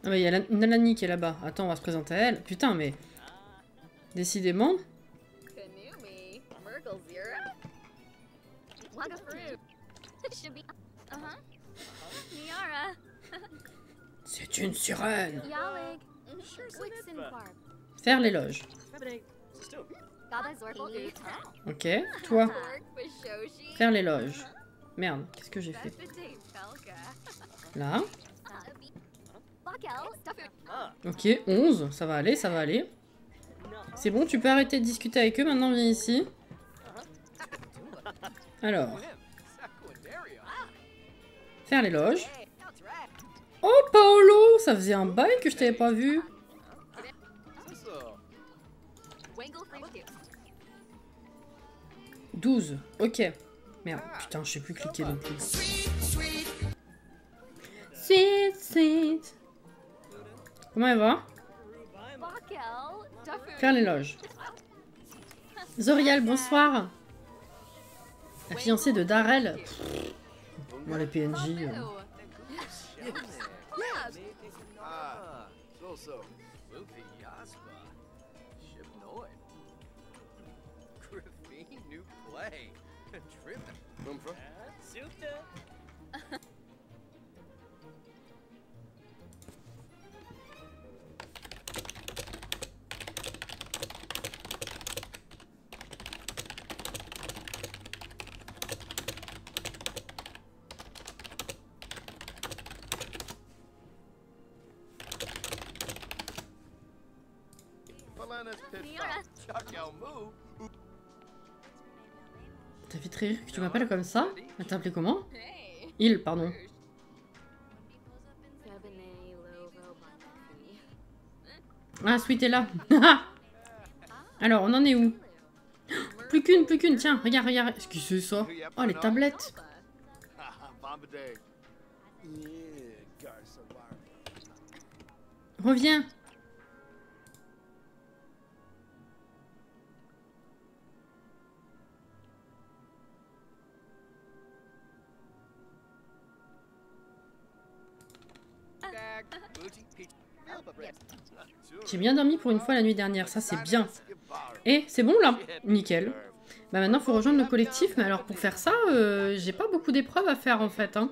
Ah bah il y a Nalani qui est là-bas. Attends, on va se présenter à elle. Putain, mais... Décidément... C'est une sirène. Faire l'éloge. Ok, toi. Faire l'éloge. Merde, qu'est-ce que j'ai fait? Là. Ok, 11, ça va aller, ça va aller. C'est bon, tu peux arrêter de discuter avec eux, maintenant viens ici. Alors. Faire l'éloge. Oh, Paolo! Ça faisait un bail que je t'avais pas vu. « 12. Ok. Merde. Putain, je sais plus cliquer non plus. Sweet, sweet. Comment elle va? Faire l'éloge. Zorial, bonsoir. La fiancée de Darrell. Bon, les PNJ... T'as fait très rire que tu m'appelles comme ça? Elle t'a appelé comment? Il, pardon. Ah, Sweet est là. Alors, on en est où? Plus qu'une, tiens, regarde, regarde. Qu'est-ce que c'est ça? Oh, les tablettes. Reviens. J'ai bien dormi pour une fois la nuit dernière, ça c'est bien. Et c'est bon là? Nickel. Bah maintenant faut rejoindre le collectif, mais alors pour faire ça, j'ai pas beaucoup d'épreuves à faire en fait. Hein.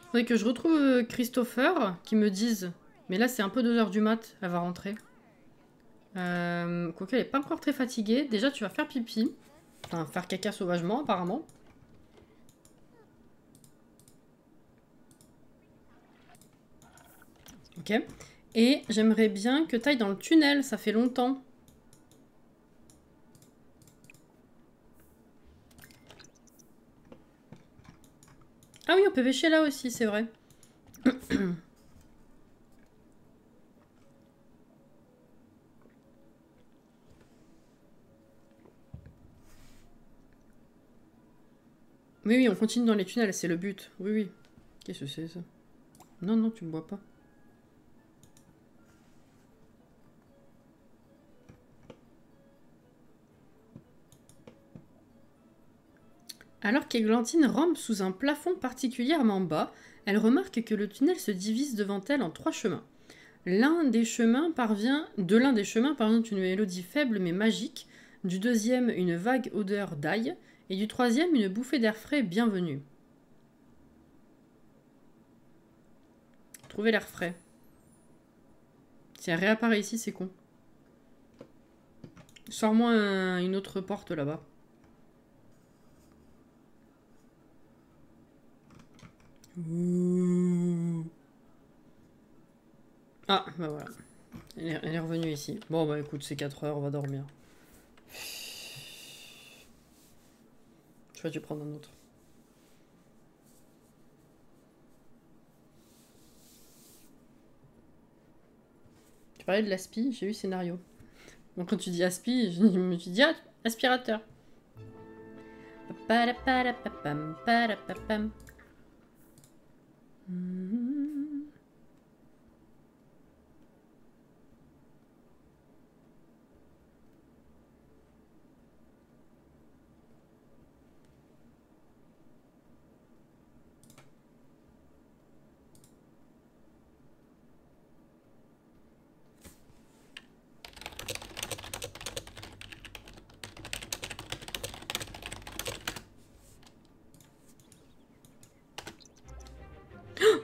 Faudrait que je retrouve Christopher, qui me dise. Mais là c'est un peu 2 h du mat, elle va rentrer. Quoique elle est pas encore très fatiguée. Déjà tu vas faire pipi. Enfin faire caca sauvagement apparemment. Ok. Et j'aimerais bien que tu ailles dans le tunnel, ça fait longtemps. Ah oui, on peut pêcher là aussi, c'est vrai. Oui, oui, on continue dans les tunnels, c'est le but. Oui, oui. Qu'est-ce que c'est ça? Non, non, tu me bois pas. Alors qu'Églantine rampe sous un plafond particulièrement bas, elle remarque que le tunnel se divise devant elle en 3 chemins. De l'un des chemins parvient une mélodie faible mais magique, du deuxième une vague odeur d'ail, et du troisième une bouffée d'air frais bienvenue. Trouver l'air frais. Si elle réapparaît ici, c'est con. Sors-moi une autre porte là-bas. Ah, bah voilà. Elle est revenue ici. Bon, bah écoute, c'est 4 heures, on va dormir. Je vais dû prendre un autre. Tu parlais de l'aspi, j'ai eu scénario. Donc quand tu dis aspi, je me suis dit, ah, aspirateur.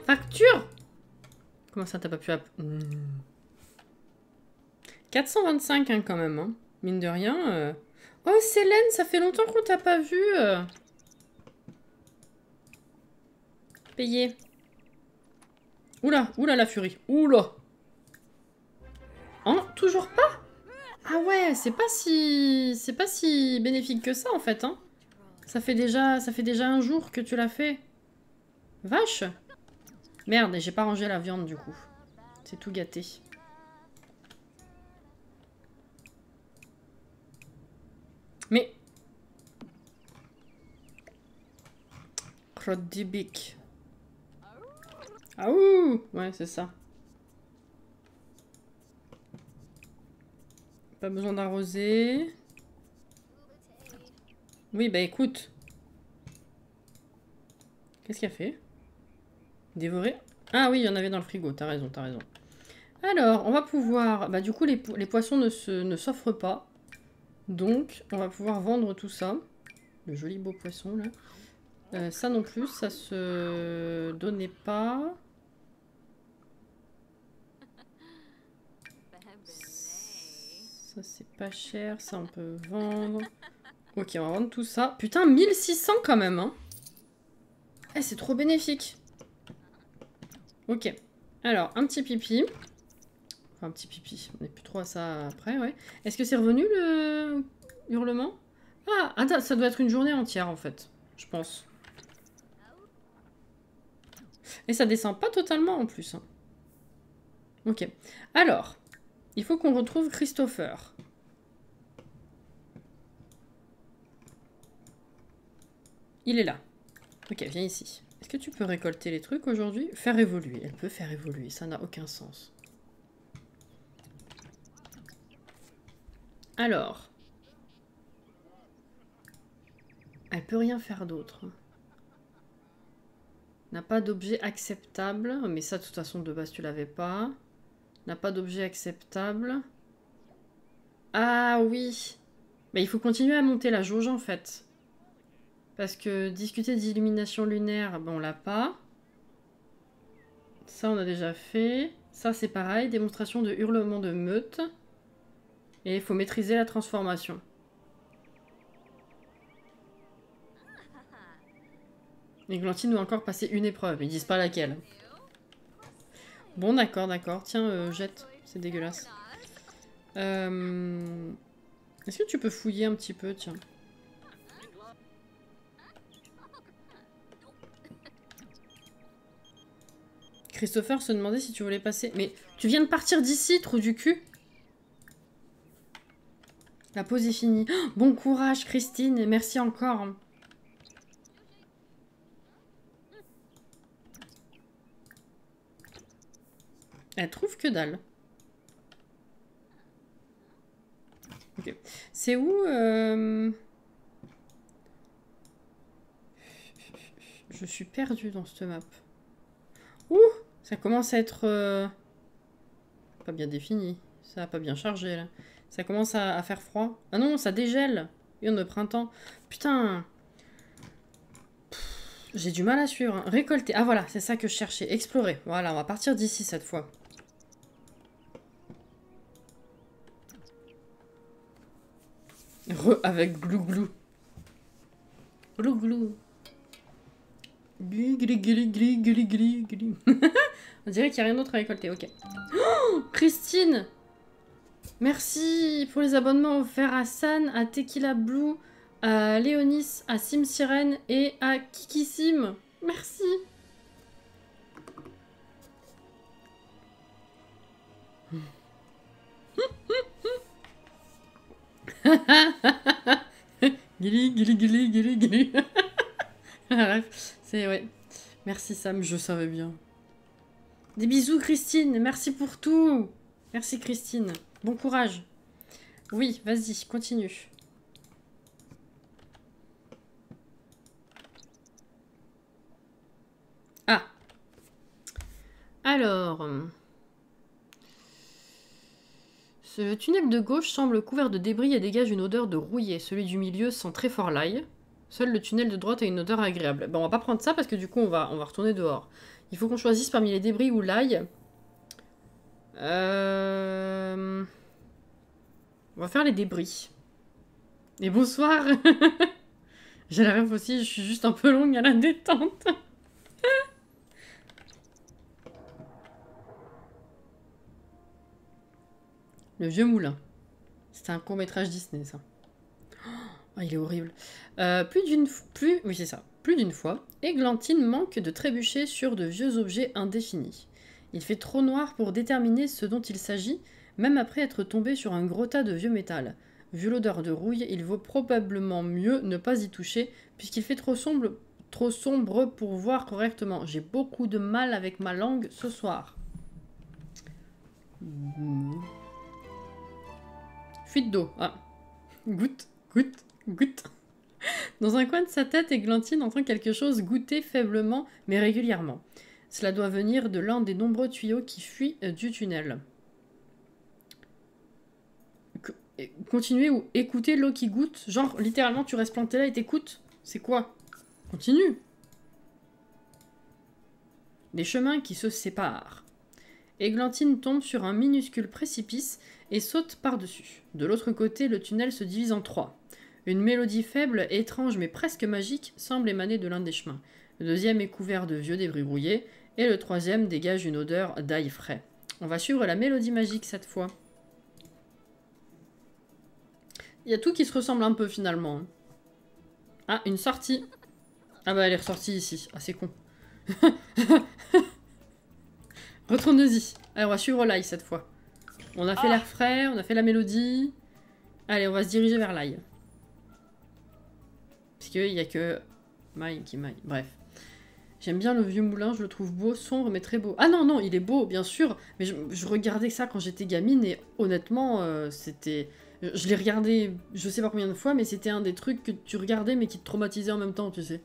Facture. Comment ça, t'as pas pu... 425, hein, quand même. Hein. Mine de rien. Oh, Célène, ça fait longtemps qu'on t'a pas vu. Payé. Oula, oula la furie. Oula. Oh, toujours pas? Ah ouais, c'est pas si bénéfique que ça, en fait, hein. Ça fait déjà un jour que tu l'as fait. Vache. Merde, j'ai pas rangé la viande, du coup. C'est tout gâté. Mais... Crotte du bic. Ah ouh. Ouais, c'est ça. Pas besoin d'arroser. Oui, bah écoute. Qu'est-ce qu'il a fait? Dévorer? Ah oui, il y en avait dans le frigo, t'as raison, t'as raison. Alors, on va pouvoir... Bah du coup, les poissons ne s'offrent pas. Donc, on va pouvoir vendre tout ça. Le joli beau poisson, là. Ça non plus, ça se donnait pas. Ça, c'est pas cher. Ça, on peut vendre. Ok, on va vendre tout ça. Putain, 1600 quand même, hein. Eh, c'est trop bénéfique. Ok. Alors, un petit pipi. Enfin, un petit pipi. On n'est plus trop à ça après, ouais. Est-ce que c'est revenu, le hurlement? Ah, attends, ça doit être une journée entière, en fait. Je pense. Et ça descend pas totalement, en plus. Hein. Ok. Alors, il faut qu'on retrouve Christopher. Il est là. Ok, viens ici. Est-ce que tu peux récolter les trucs aujourd'hui? Faire évoluer. Elle peut faire évoluer. Ça n'a aucun sens. Alors. Elle peut rien faire d'autre. N'a pas d'objet acceptable. Mais ça, de toute façon, de base, tu l'avais pas. N'a pas d'objet acceptable. Ah oui. Mais il faut continuer à monter la jauge, en fait. Parce que discuter d'illumination lunaire, ben, on l'a pas. Ça, on a déjà fait. Ça, c'est pareil. Démonstration de hurlement de meute. Et il faut maîtriser la transformation. Églantine doit encore passer une épreuve. Ils disent pas laquelle. Bon, d'accord, d'accord. Tiens, jette. C'est dégueulasse. Est-ce que tu peux fouiller un petit peu, tiens? Christopher se demandait si tu voulais passer... Mais tu viens de partir d'ici, trou du cul. La pause est finie. Oh, bon courage, Christine. Et merci encore. Elle trouve que dalle. Ok. C'est où Je suis perdue dans cette map. Ouh, ça commence à être... pas bien défini. Ça a pas bien chargé, là. Ça commence à faire froid. Ah non, ça dégèle. Et on est au printemps. Putain. J'ai du mal à suivre. Hein. Récolter. Ah voilà, c'est ça que je cherchais. Explorer. Voilà, on va partir d'ici cette fois. Avec glou glou. Glou glou. Gli gli gli gli gli gli gli. On dirait qu'il n'y a rien d'autre à récolter, ok. Oh, Christine! Merci pour les abonnements offerts à San, à Tequila Blue, à Léonis, à Sim Sirène et à Kiki Sim. Merci! Gili, gili, gili, gili, gili. Bref, c'est ouais. Merci Sam, je savais bien. Des bisous Christine, merci pour tout. Merci Christine, bon courage. Oui, vas-y, continue. Ah. Alors... Le tunnel de gauche semble couvert de débris et dégage une odeur de rouillé. Celui du milieu sent très fort l'ail. Seul le tunnel de droite a une odeur agréable. Bon, on va pas prendre ça parce que du coup, on va retourner dehors. Il faut qu'on choisisse parmi les débris ou l'ail. On va faire les débris. Et bonsoir. J'ai la rêve aussi, je suis juste un peu longue à la détente. Le vieux moulin. C'était un court-métrage Disney, ça. Oh, il est horrible. Oui, c'est ça. Plus d'une fois, Églantine manque de trébucher sur de vieux objets indéfinis. Il fait trop noir pour déterminer ce dont il s'agit, même après être tombé sur un gros tas de vieux métal. Vu l'odeur de rouille, il vaut probablement mieux ne pas y toucher, puisqu'il fait trop sombre pour voir correctement. J'ai beaucoup de mal avec ma langue ce soir. Fuite d'eau. Ah. Goutte, goutte, goutte. Dans un coin de sa tête, Églantine entend quelque chose goûter faiblement, mais régulièrement. Cela doit venir de l'un des nombreux tuyaux qui fuient du tunnel. Continuer ou écouter l'eau qui goutte. Genre, littéralement, tu restes planté là et t'écoutes. C'est quoi? Continue. Des chemins qui se séparent. Églantine tombe sur un minuscule précipice et saute par-dessus. De l'autre côté, le tunnel se divise en 3. Une mélodie faible, étrange mais presque magique semble émaner de l'un des chemins. Le deuxième est couvert de vieux débris rouillés, et le troisième dégage une odeur d'ail frais. On va suivre la mélodie magique cette fois. Il y a tout qui se ressemble un peu finalement. Ah, une sortie. Ah bah elle est ressortie ici. Ah c'est con. Retourne-y. Allez, on va suivre l'ail cette fois. On a fait l'air frais, on a fait la mélodie. Allez, on va se diriger vers l'ail. Parce qu'il n'y a que Maille qui maille. Bref. J'aime bien le vieux moulin, je le trouve beau, sombre, mais très beau. Ah non, non, il est beau, bien sûr. Mais je regardais ça quand j'étais gamine et honnêtement, c'était... Je l'ai regardé je sais pas combien de fois, mais c'était un des trucs que tu regardais mais qui te traumatisait en même temps, tu sais.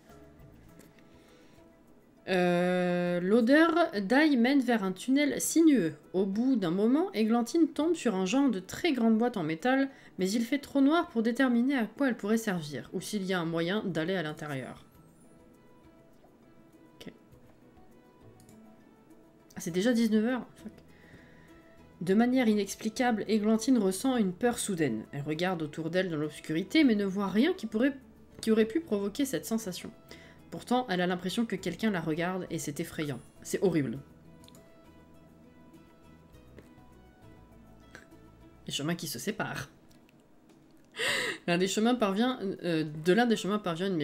L'odeur d'ail mène vers un tunnel sinueux. Au bout d'un moment, Églantine tombe sur un genre de très grande boîte en métal, mais il fait trop noir pour déterminer à quoi elle pourrait servir, ou s'il y a un moyen d'aller à l'intérieur. Ok. Ah, c'est déjà 19h. Fuck. De manière inexplicable, Églantine ressent une peur soudaine. Elle regarde autour d'elle dans l'obscurité, mais ne voit rien qui aurait pu provoquer cette sensation. Pourtant, elle a l'impression que quelqu'un la regarde et c'est effrayant. C'est horrible. Les chemins qui se séparent. De l'un des chemins parvient une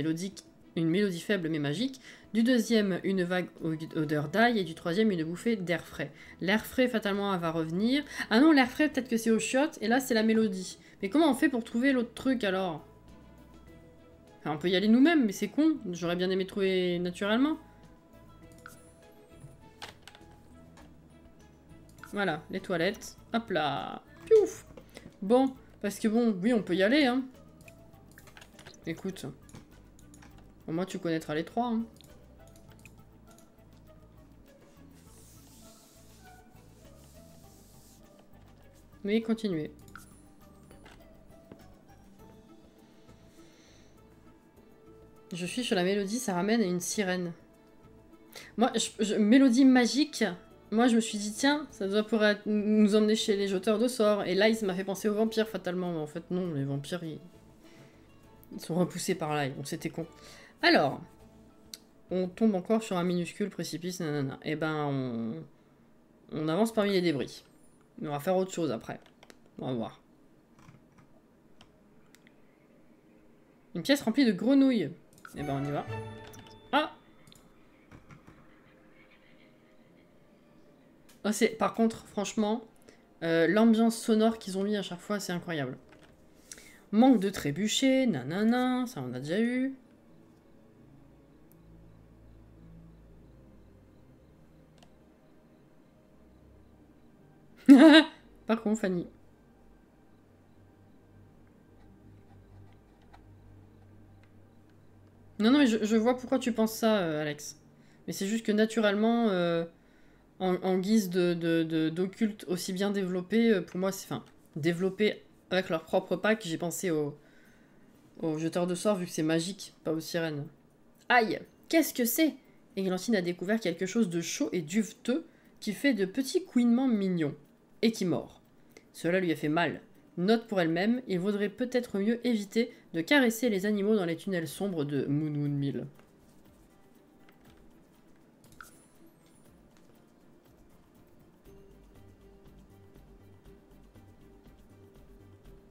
mélodie faible mais magique. Du deuxième, une vague odeur d'ail et du troisième, une bouffée d'air frais. L'air frais, fatalement, va revenir. Ah non, l'air frais, peut-être que c'est aux chiottes et là, c'est la mélodie. Mais comment on fait pour trouver l'autre truc alors ? Enfin, on peut y aller nous-mêmes, mais c'est con. J'aurais bien aimé trouver naturellement. Voilà, les toilettes. Hop là. Piouf. Bon, parce que bon, oui, on peut y aller, hein. Écoute. Au moins, tu connaîtras les trois, hein. Mais continuez. Je suis sur la mélodie, ça ramène à une sirène. Moi, mélodie magique, moi je me suis dit, tiens, ça doit pouvoir nous emmener chez les jeteurs de sorts. Et là, il m'a fait penser aux vampires, fatalement. Mais en fait, non, les vampires, ils sont repoussés par là. Bon, c'était con. Alors, on tombe encore sur un minuscule précipice, nanana. Et ben, on avance parmi les débris. On va faire autre chose après. On va voir. Une pièce remplie de grenouilles. Et ben, on y va. Ah! Oh, par contre, franchement, l'ambiance sonore qu'ils ont mis à chaque fois, c'est incroyable. Manque de trébucher, nanana, ça on a déjà eu. Par contre, Fanny. Non, non, mais je vois pourquoi tu penses ça, Alex. Mais c'est juste que naturellement, en guise d'occulte aussi bien développé, pour moi, c'est... Enfin, développé avec leur propre pack, j'ai pensé aux jeteurs de sorts, vu que c'est magique, pas aux sirènes. Aïe! Qu'est-ce que c'est? Églantine a découvert quelque chose de chaud et duveteux qui fait de petits couinements mignons, et qui mord. Cela lui a fait mal. Note pour elle-même, il vaudrait peut-être mieux éviter de caresser les animaux dans les tunnels sombres de Moonwood Mill.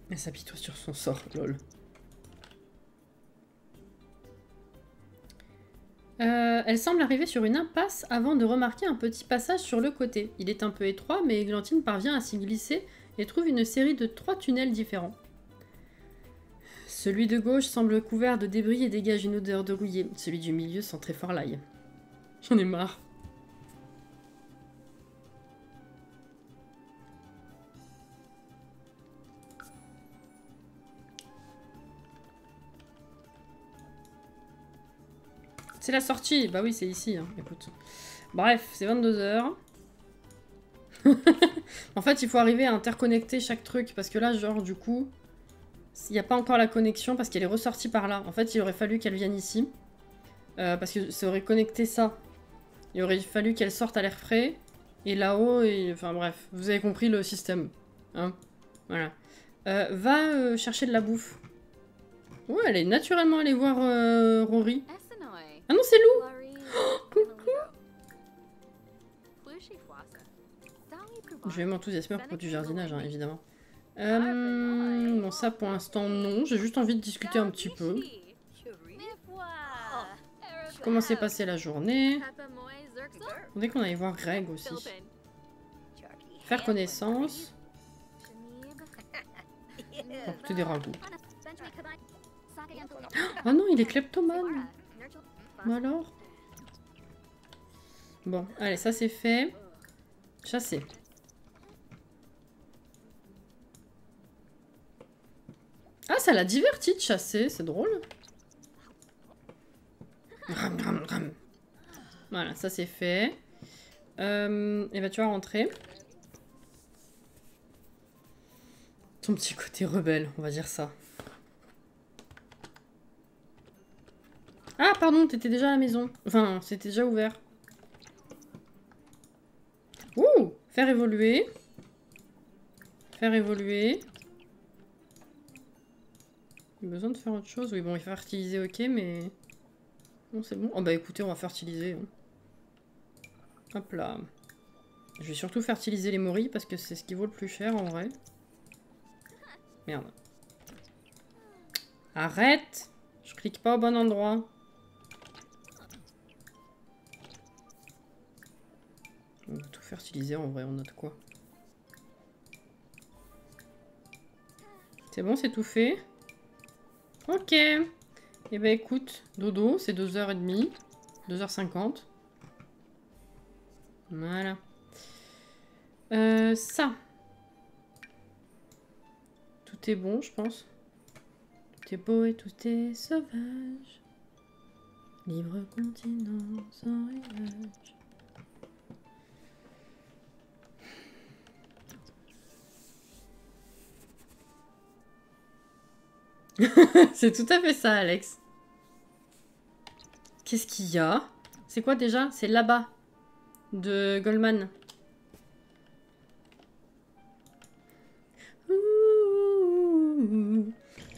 Elle s'apitoie sur son sort, lol. Elle semble arriver sur une impasse avant de remarquer un petit passage sur le côté. Il est un peu étroit, mais Églantine parvient à s'y glisser et trouve une série de 3 tunnels différents. Celui de gauche semble couvert de débris et dégage une odeur de rouillé. Celui du milieu sent très fort l'ail. J'en ai marre. C'est la sortie. Bah oui, c'est ici, hein. Écoute. Bref, c'est 22h. En fait, il faut arriver à interconnecter chaque truc. Parce que là, genre, du coup... Il n'y a pas encore la connexion parce qu'elle est ressortie par là. En fait, il aurait fallu qu'elle vienne ici. Parce que ça aurait connecté ça. Il aurait fallu qu'elle sorte à l'air frais. Et là-haut, et... enfin bref. Vous avez compris le système. Hein, voilà. Va chercher de la bouffe. Ouais, elle est naturellement allée voir Rory. Ah non, c'est Lou! Oh, coucou! Je vais m'enthousiasmer à propos du jardinage, hein, évidemment. Bon, ça pour l'instant, non. J'ai juste envie de discuter un petit peu. Comment s'est passée la journée? Dès qu'on allait voir Greg aussi. Faire connaissance. Porter des ragoûts. Ah non, il est kleptomane. Alors? Bon, allez, ça c'est fait. Chasser. Ah, ça l'a diverti de chasser, c'est drôle. Ram, ram, ram. Voilà, ça c'est fait. Et bah tu vas rentrer. Ton petit côté rebelle, on va dire ça. Ah, pardon, t'étais déjà à la maison. Enfin, c'était déjà ouvert. Ouh! Faire évoluer. Faire évoluer. Il a besoin de faire autre chose. Oui, bon, il faut fertiliser, ok, mais... Bon, c'est bon. Oh bah écoutez, on va fertiliser. Hop là. Je vais surtout fertiliser les morilles parce que c'est ce qui vaut le plus cher en vrai. Merde. Arrête! Je clique pas au bon endroit. On va tout fertiliser en vrai, on note quoi? C'est bon, c'est tout fait? Ok. Eh ben écoute, dodo, c'est 2h30. 2h50. Voilà. Ça. Tout est bon, je pense. Tout est beau et tout est sauvage. Libre continent sans rivage. C'est tout à fait ça, Alex. Qu'est-ce qu'il y a? C'est quoi déjà? C'est là-bas. De Goldman.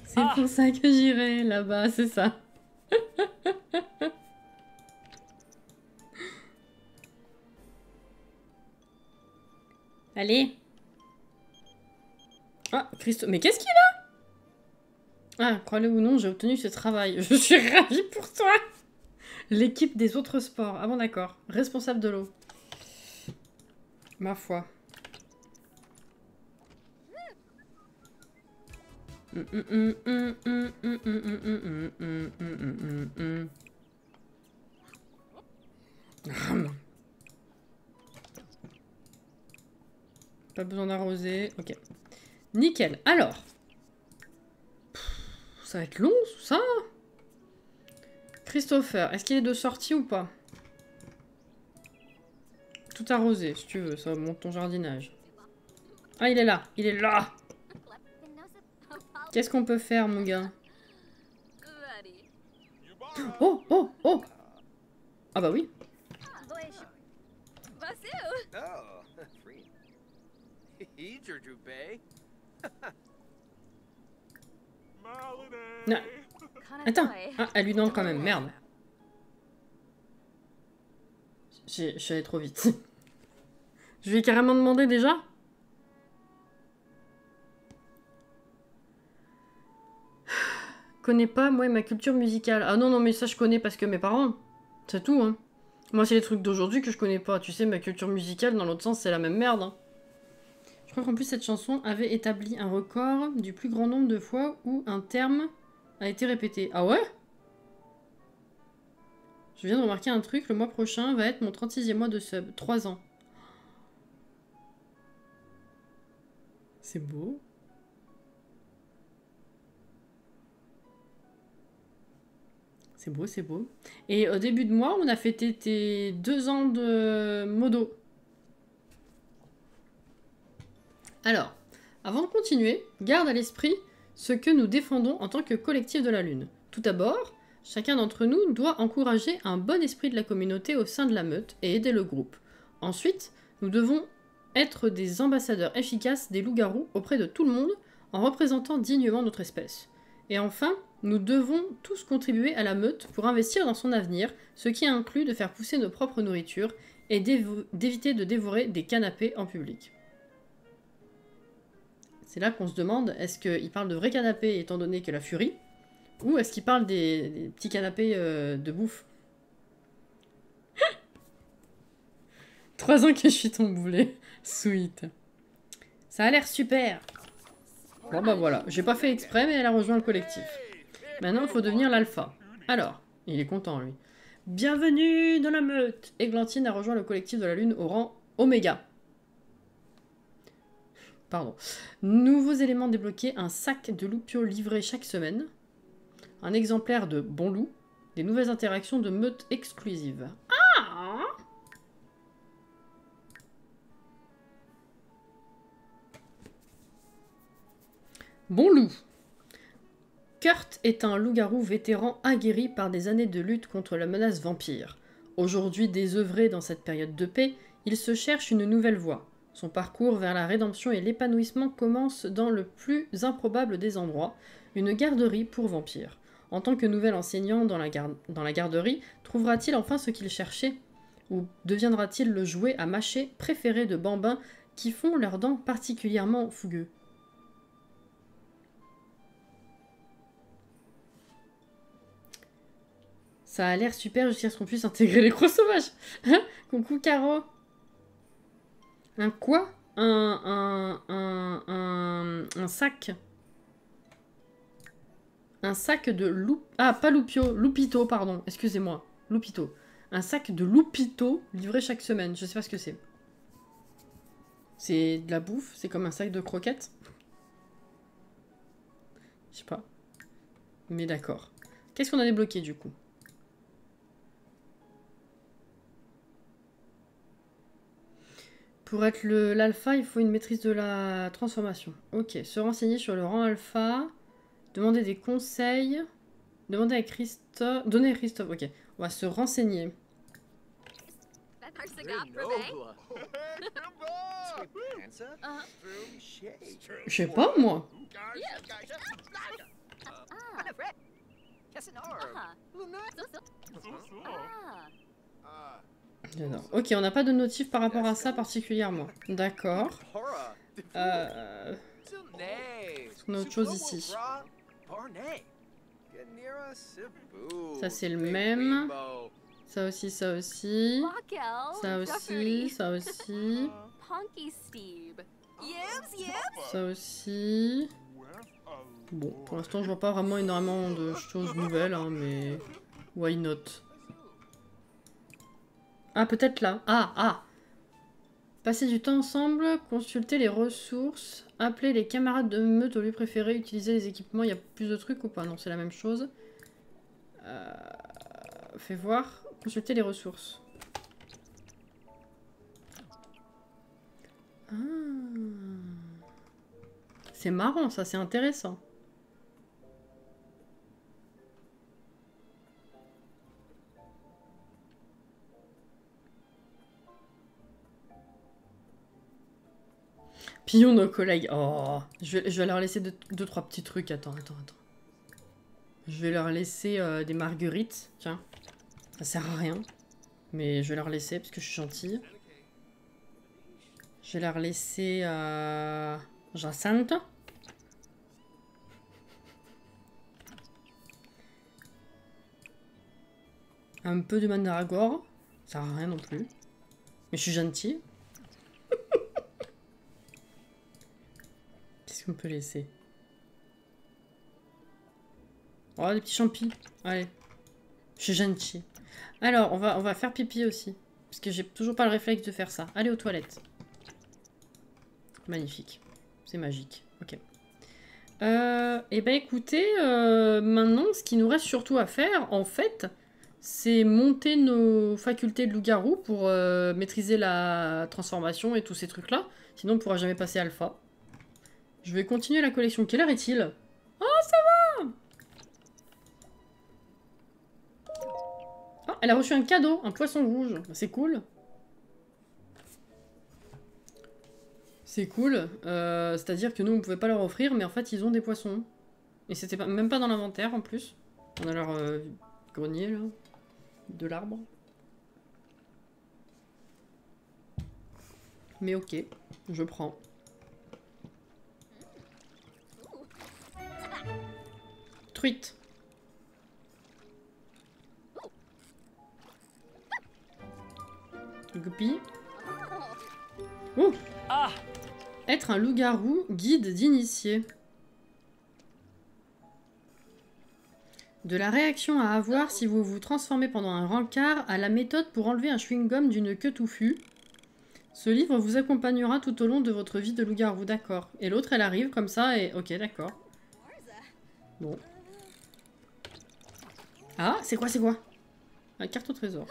C'est pour ça que j'irai là-bas, c'est ça. Allez. Ah, Christo... Mais qu'est-ce qu'il a? Ah, crois-le ou non, j'ai obtenu ce travail. Je suis ravie pour toi. L'équipe des autres sports. Ah bon, d'accord. Responsable de l'eau. Ma foi. Pas besoin d'arroser. Ok. Nickel. Alors. Ça va être long, ça. Christopher, est-ce qu'il est de sortie ou pas? Tout arrosé, si tu veux. Ça monte ton jardinage. Ah, il est là. Il est là. Qu'est-ce qu'on peut faire, mon gars? Oh, oh, oh. Ah bah oui. Non. Attends. Ah, elle lui demande quand même. Merde. Je suis allée trop vite. Je lui ai carrément demandé déjà. Connais pas, moi, ma culture musicale. Ah non, non, mais ça, je connais parce que mes parents. C'est tout, hein. Moi, c'est les trucs d'aujourd'hui que je connais pas. Tu sais, ma culture musicale, dans l'autre sens, c'est la même merde, hein. Je crois qu'en plus, cette chanson avait établi un record du plus grand nombre de fois où un terme a été répété. Ah ouais? Je viens de remarquer un truc, le mois prochain va être mon 36e mois de sub. 3 ans. C'est beau. C'est beau, c'est beau. Et au début de mois, on a fêté tes 2 ans de modo. Alors, avant de continuer, garde à l'esprit ce que nous défendons en tant que collectif de la Lune. Tout d'abord, chacun d'entre nous doit encourager un bon esprit de la communauté au sein de la meute et aider le groupe. Ensuite, nous devons être des ambassadeurs efficaces des loups-garous auprès de tout le monde en représentant dignement notre espèce. Et enfin, nous devons tous contribuer à la meute pour investir dans son avenir, ce qui inclut de faire pousser nos propres nourritures et d'éviter de dévorer des canapés en public. C'est là qu'on se demande, est-ce qu'il parle de vrais canapés étant donné que la furie, ou est-ce qu'il parle des petits canapés de bouffe? 3 ans que je suis ton boulet. Sweet. Ça a l'air super. Bon bah voilà, j'ai pas fait exprès, mais elle a rejoint le collectif. Maintenant, il faut devenir l'alpha. Alors, il est content, lui. Bienvenue dans la meute. Églantine a rejoint le collectif de la Lune au rang Oméga. Pardon. Nouveaux éléments débloqués, un sac de loupio livré chaque semaine, un exemplaire de Bon Loup, des nouvelles interactions de meute exclusives. Ah! Bon Loup. Kurt est un loup-garou vétéran aguerri par des années de lutte contre la menace vampire. Aujourd'hui désœuvré dans cette période de paix, il se cherche une nouvelle voie. Son parcours vers la rédemption et l'épanouissement commence dans le plus improbable des endroits, une garderie pour vampires. En tant que nouvel enseignant dans la garderie, trouvera-t-il enfin ce qu'il cherchait? Ou deviendra-t-il le jouet à mâcher préféré de bambins qui font leurs dents particulièrement fougueux? Ça a l'air super jusqu'à ce qu'on puisse intégrer les crocs sauvages. Hein? Coucou Caro. Un quoi? Un sac. Un sac de loup... Ah, pas loupio, loupito, pardon. Excusez-moi. Loupito. Un sac de loupito livré chaque semaine. Je sais pas ce que c'est. C'est de la bouffe? C'est comme un sac de croquettes? Je sais pas. Mais d'accord. Qu'est-ce qu'on a débloqué du coup? Pour être l'alpha, il faut une maîtrise de la transformation. Ok, se renseigner sur le rang alpha. Demander des conseils. Demander à Christophe. Donner à Christophe, ok. On va se renseigner. Je sais pas, moi. Ok, on n'a pas de notif par rapport à ça particulièrement. D'accord. On a autre chose ici. Ça c'est le même. Ça aussi, ça aussi. Ça aussi, ça aussi. Ça aussi. Bon, pour l'instant, je vois pas vraiment énormément de choses nouvelles, hein, mais... Why not? Ah, peut-être là. Ah! Passer du temps ensemble, consulter les ressources, appeler les camarades de meute au lieu préféré, utiliser les équipements. Il y a plus de trucs ou pas? Non, c'est la même chose. Fais voir. Consulter les ressources. Ah. C'est marrant, ça, c'est intéressant. Pillons nos collègues. Oh, je vais leur laisser deux, trois petits trucs. Attends. Je vais leur laisser des marguerites. Tiens, ça sert à rien. Mais je vais leur laisser parce que je suis gentille. Je vais leur laisser Jacinthe. Un peu de mandragore. Ça sert à rien non plus. Mais je suis gentille. Qu'est-ce qu'on peut laisser? Oh, des petits champis. Allez. Je suis gentille. Alors, on va faire pipi aussi. Parce que j'ai toujours pas le réflexe de faire ça. Allez aux toilettes. Magnifique. C'est magique. Ok. Et ben écoutez, maintenant, ce qui nous reste surtout à faire, en fait, c'est monter nos facultés de loup-garou pour maîtriser la transformation et tous ces trucs-là. Sinon, on pourra jamais passer alpha. Je vais continuer la collection. Quelle heure est-il? Oh, ça va! Ah, elle a reçu un cadeau, un poisson rouge. C'est cool. C'est cool. C'est-à-dire que nous, on pouvait pas leur offrir, mais en fait, ils ont des poissons. Et c'était même pas dans l'inventaire, en plus. On a leur grenier, là. De l'arbre. Mais ok, je prends. Truite. Goupille. Oh! Ah! Être un loup-garou, guide d'initié. De la réaction à avoir si vous vous transformez pendant un rencard à la méthode pour enlever un chewing-gum d'une queue touffue. Ce livre vous accompagnera tout au long de votre vie de loup-garou, d'accord. Et l'autre, elle arrive comme ça et... Ok, d'accord. Bon. Ah, c'est quoi? Un carte au trésor.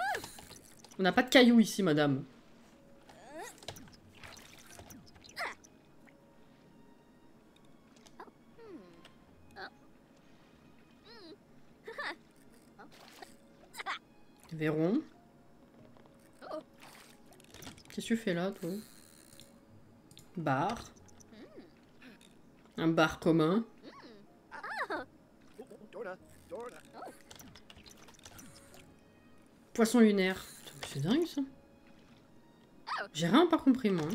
On n'a pas de cailloux ici, madame. Verron. Qu'est-ce que tu fais là, toi? Bar. Un bar commun. Poisson lunaire. C'est dingue, ça. J'ai rien pas compris, moi.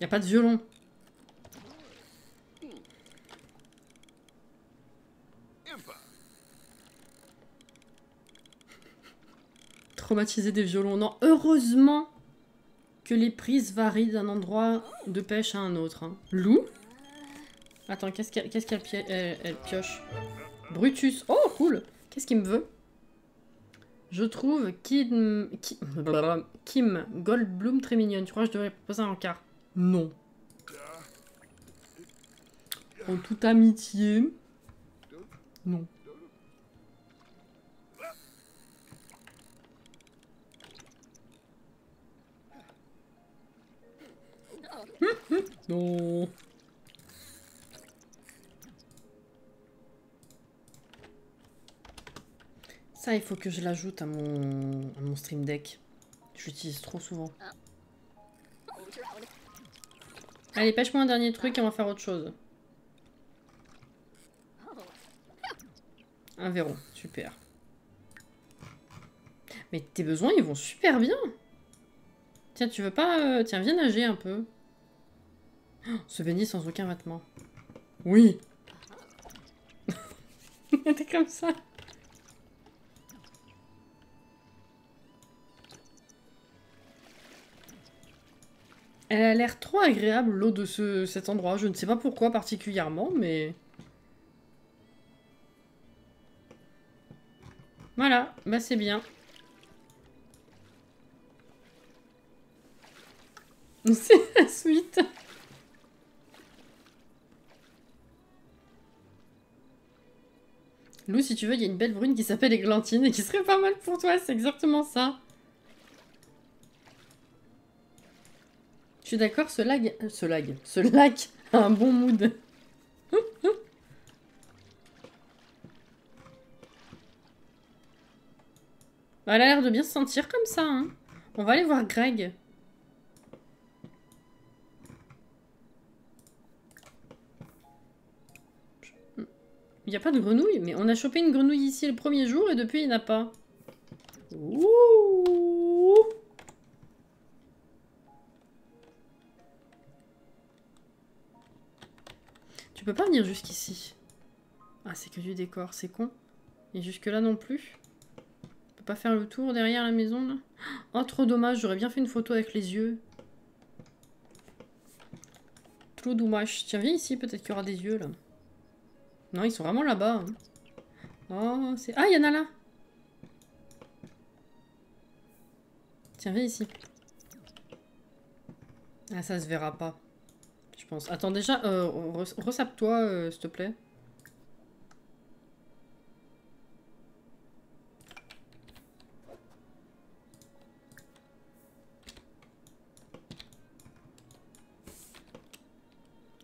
Y a pas de violon. Traumatiser des violons. Non, heureusement que les prises varient d'un endroit de pêche à un autre. Hein. Loup? Attends, qu'est-ce qu'elle pioche? Brutus. Oh, cool. Qu'est-ce qu'il me veut? Je trouve Kim Goldblum très mignonne. Tu crois que je devrais proposer un encart? Non. En toute amitié. Non. Non. Ça, il faut que je l'ajoute à mon Stream Deck. Je l'utilise trop souvent. Allez, pêche-moi un dernier truc et on va faire autre chose. Un verrou, super. Mais tes besoins, ils vont super bien. Tiens, tu veux pas... Tiens, viens nager un peu. Oh, se baigner sans aucun vêtement. Oui. T'es comme ça. Elle a l'air trop agréable, l'eau de cet endroit. Je ne sais pas pourquoi particulièrement, mais... Voilà, bah c'est bien. C'est la suite. Lou, si tu veux, il y a une belle brune qui s'appelle Églantine et qui serait pas mal pour toi, c'est exactement ça. Je suis d'accord, ce lac a un bon mood. Bah, elle a l'air de bien se sentir comme ça, hein. On va aller voir Greg. Il n'y a pas de grenouille, mais on a chopé une grenouille ici le premier jour et depuis il n'y en a pas. Ouh. Tu peux pas venir jusqu'ici. Ah, c'est que du décor, c'est con. Et jusque là non plus. On peut pas faire le tour derrière la maison là. Oh, trop dommage, j'aurais bien fait une photo avec les yeux. Trop dommage. Tiens, viens ici, peut-être qu'il y aura des yeux là. Non, ils sont vraiment là-bas. Hein. Oh, c'est... Ah, il y en a là. Tiens, viens ici. Ah, ça se verra pas. Je pense. Attends, déjà, ressape-toi, s'il te plaît.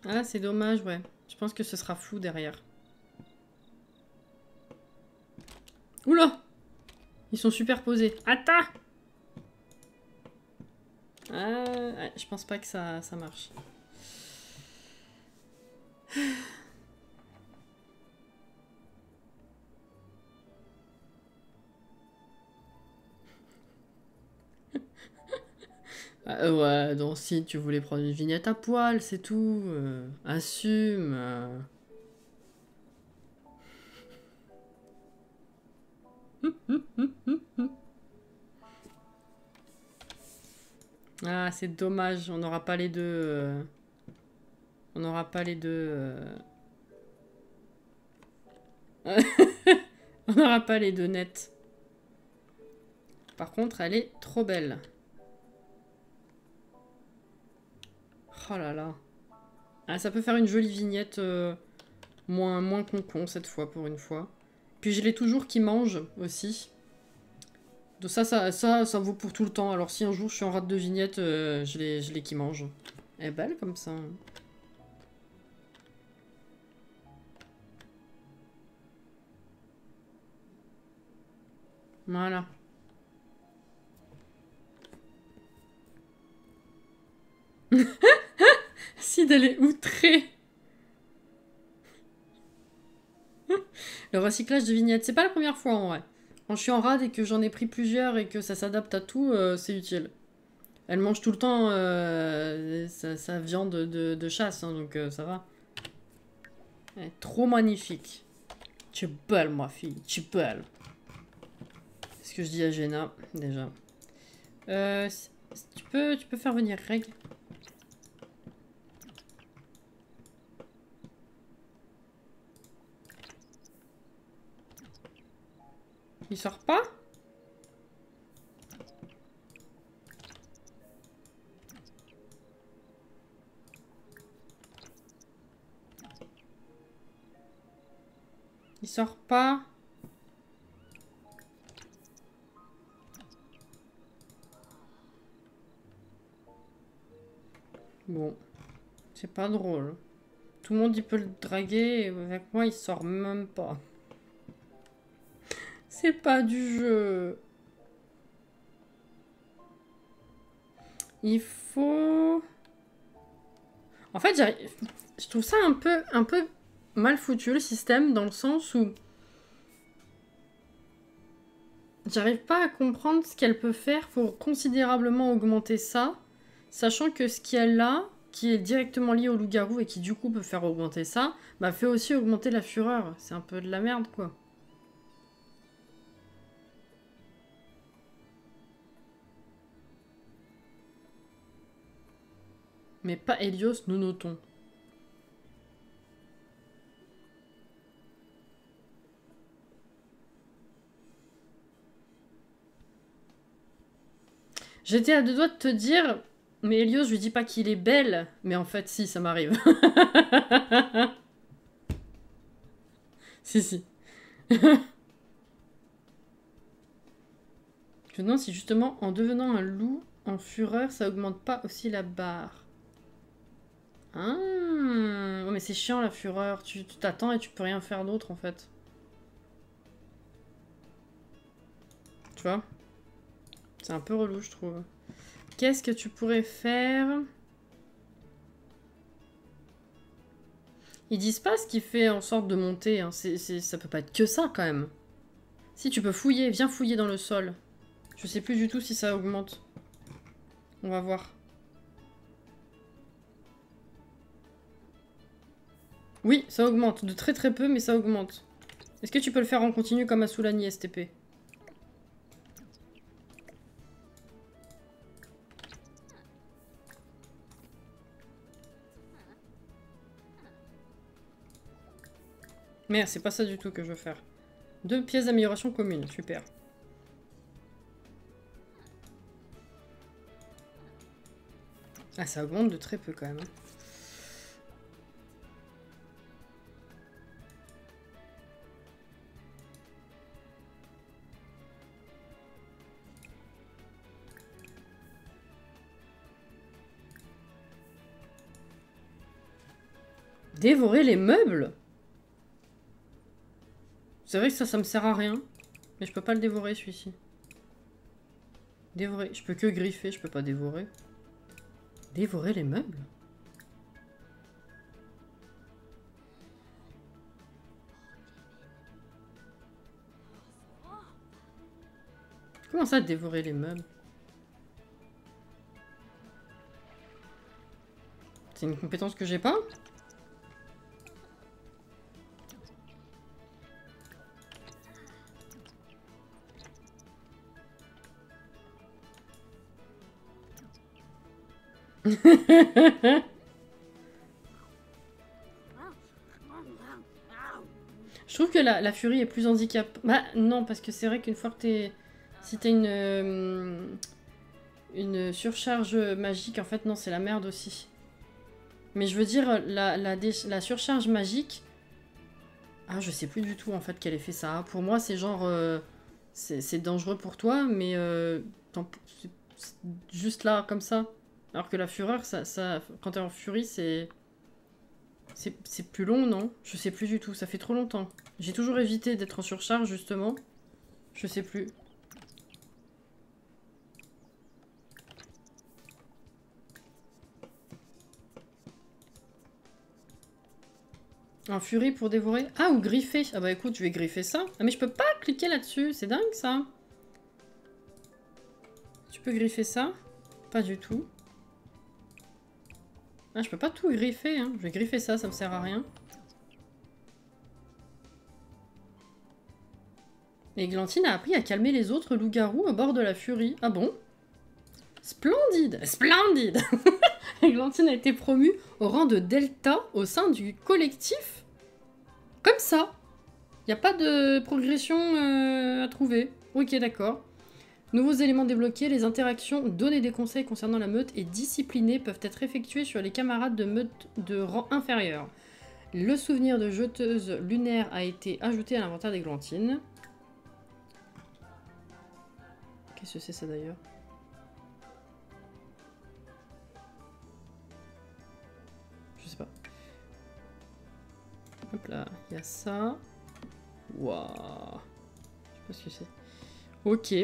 Ah, c'est dommage, ouais. Je pense que ce sera flou derrière. Oula! Ils sont superposés. Attends! Ah, ouais, je pense pas que ça marche. Ah, ouais, donc si tu voulais prendre une vignette à poil, c'est tout. Assume. Ah, c'est dommage, on n'aura pas les deux. On n'aura pas les deux. On n'aura pas les deux nets. Par contre, elle est trop belle. Oh là là. Ah, ça peut faire une jolie vignette moins con cette fois pour une fois. Puis je l'ai toujours qui mange aussi. Donc ça vaut pour tout le temps. Alors si un jour je suis en rate de vignette, je l'ai qui mange. Elle est belle comme ça. Voilà. Sid, elle est outrée. Le recyclage de vignettes, c'est pas la première fois en vrai. Quand je suis en rade et que j'en ai pris plusieurs et que ça s'adapte à tout, c'est utile. Elle mange tout le temps sa viande de chasse, hein, donc ça va. Elle est trop magnifique. Tu es belle, ma fille, tu es belle. C'est ce que je dis à Jenna, déjà. Tu peux faire venir Greg. Il sort pas? Il sort pas? Bon. C'est pas drôle. Tout le monde il peut le draguer et avec moi il sort même pas. C'est pas du jeu. Il faut... En fait, je trouve ça un peu mal foutu le système dans le sens où j'arrive pas à comprendre ce qu'elle peut faire pour considérablement augmenter ça, sachant que ce qu'elle a, qui est directement lié au loup-garou et qui du coup peut faire augmenter ça, bah fait aussi augmenter la fureur. C'est un peu de la merde quoi. Mais pas Helios, nous notons. J'étais à deux doigts de te dire, mais Helios, je lui dis pas qu'il est belle, mais en fait, si, ça m'arrive. Si, si. Je me demande si justement, en devenant un loup en fureur, ça augmente pas aussi la barre. Ah, oh, mais c'est chiant la fureur. Tu t'attends et tu peux rien faire d'autre en fait. Tu vois? C'est un peu relou, je trouve. Qu'est-ce que tu pourrais faire? Ils disent pas ce qui fait en sorte de monter. Hein. Ça peut pas être que ça quand même. Si tu peux fouiller, viens fouiller dans le sol. Je sais plus du tout si ça augmente. On va voir. Oui, ça augmente. De très très peu, mais ça augmente. Est-ce que tu peux le faire en continu comme à Soulani STP? Merde, c'est pas ça du tout que je veux faire. 2 pièces d'amélioration commune, super. Ah, ça augmente de très peu quand même. Dévorer les meubles? C'est vrai que ça me sert à rien. Mais je peux pas le dévorer celui-ci. Dévorer. Je peux que griffer, je peux pas dévorer. Dévorer les meubles? Comment ça, dévorer les meubles? C'est une compétence que j'ai pas? Je trouve que la furie est plus handicap. Bah non, parce que c'est vrai qu'une fois que t'es... Si t'as une surcharge magique, en fait non, c'est la merde aussi. Mais je veux dire, la surcharge magique... Ah, je sais plus du tout en fait quel effet ça a. Pour moi, c'est genre... c'est dangereux pour toi, mais c'est juste là, comme ça. Alors que la fureur, quand t'es en furie, c'est plus long, non? Je sais plus du tout, ça fait trop longtemps. J'ai toujours évité d'être en surcharge, justement. Je sais plus. En furie pour dévorer? Ah, ou griffer. Ah bah écoute, je vais griffer ça. Ah mais je peux pas cliquer là-dessus, c'est dingue ça. Tu peux griffer ça? Pas du tout. Ah, je peux pas tout griffer, hein. Je vais griffer ça, ça me sert à rien. Et Glantine a appris à calmer les autres loups-garous au bord de la furie. Ah bon? Splendide! Splendide! Glantine a été promue au rang de Delta au sein du collectif. Comme ça. Il n'y a pas de progression à trouver. Ok, d'accord. Nouveaux éléments débloqués, les interactions, donner des conseils concernant la meute et discipliner peuvent être effectuées sur les camarades de meute de rang inférieur. Le souvenir de jeteuse lunaire a été ajouté à l'inventaire des Glantines. Qu'est-ce que c'est ça d'ailleurs? Hop là, il y a ça. Waouh. Je sais pas ce que c'est. Ok.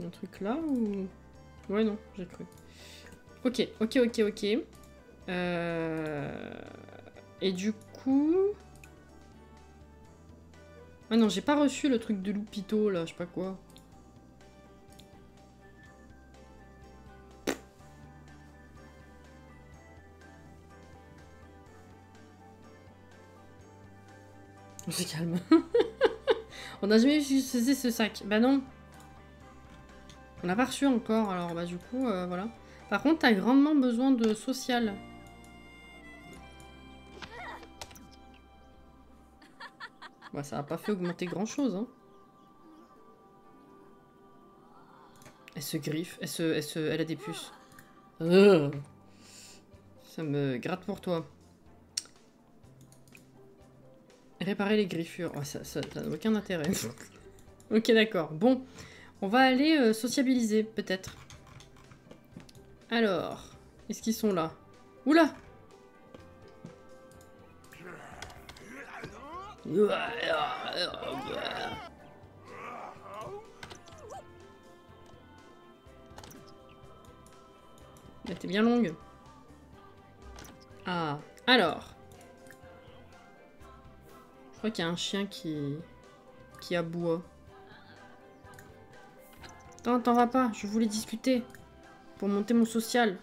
Un truc là ou... Ouais, non, j'ai cru. Ok, ok, ok, ok. Et du coup... Ah non, j'ai pas reçu le truc de Loupito, là, je sais pas quoi. On se calme. On n'a jamais utilisé ce sac. Bah non. On l'a pas reçu encore, alors bah du coup, voilà. Par contre, t'as grandement besoin de social. Bah ça a pas fait augmenter grand chose, hein. Elle se griffe, elle a des puces. Ça me gratte pour toi. Réparer les griffures. Oh, ça n'a aucun intérêt. Ok, d'accord. Bon, on va aller sociabiliser, peut-être. Alors, est-ce qu'ils sont là? Oula! Elle était bien longue. Ah, alors. Je crois qu'il y a un chien qui aboie. T'en vas pas, je voulais discuter. Pour monter mon social.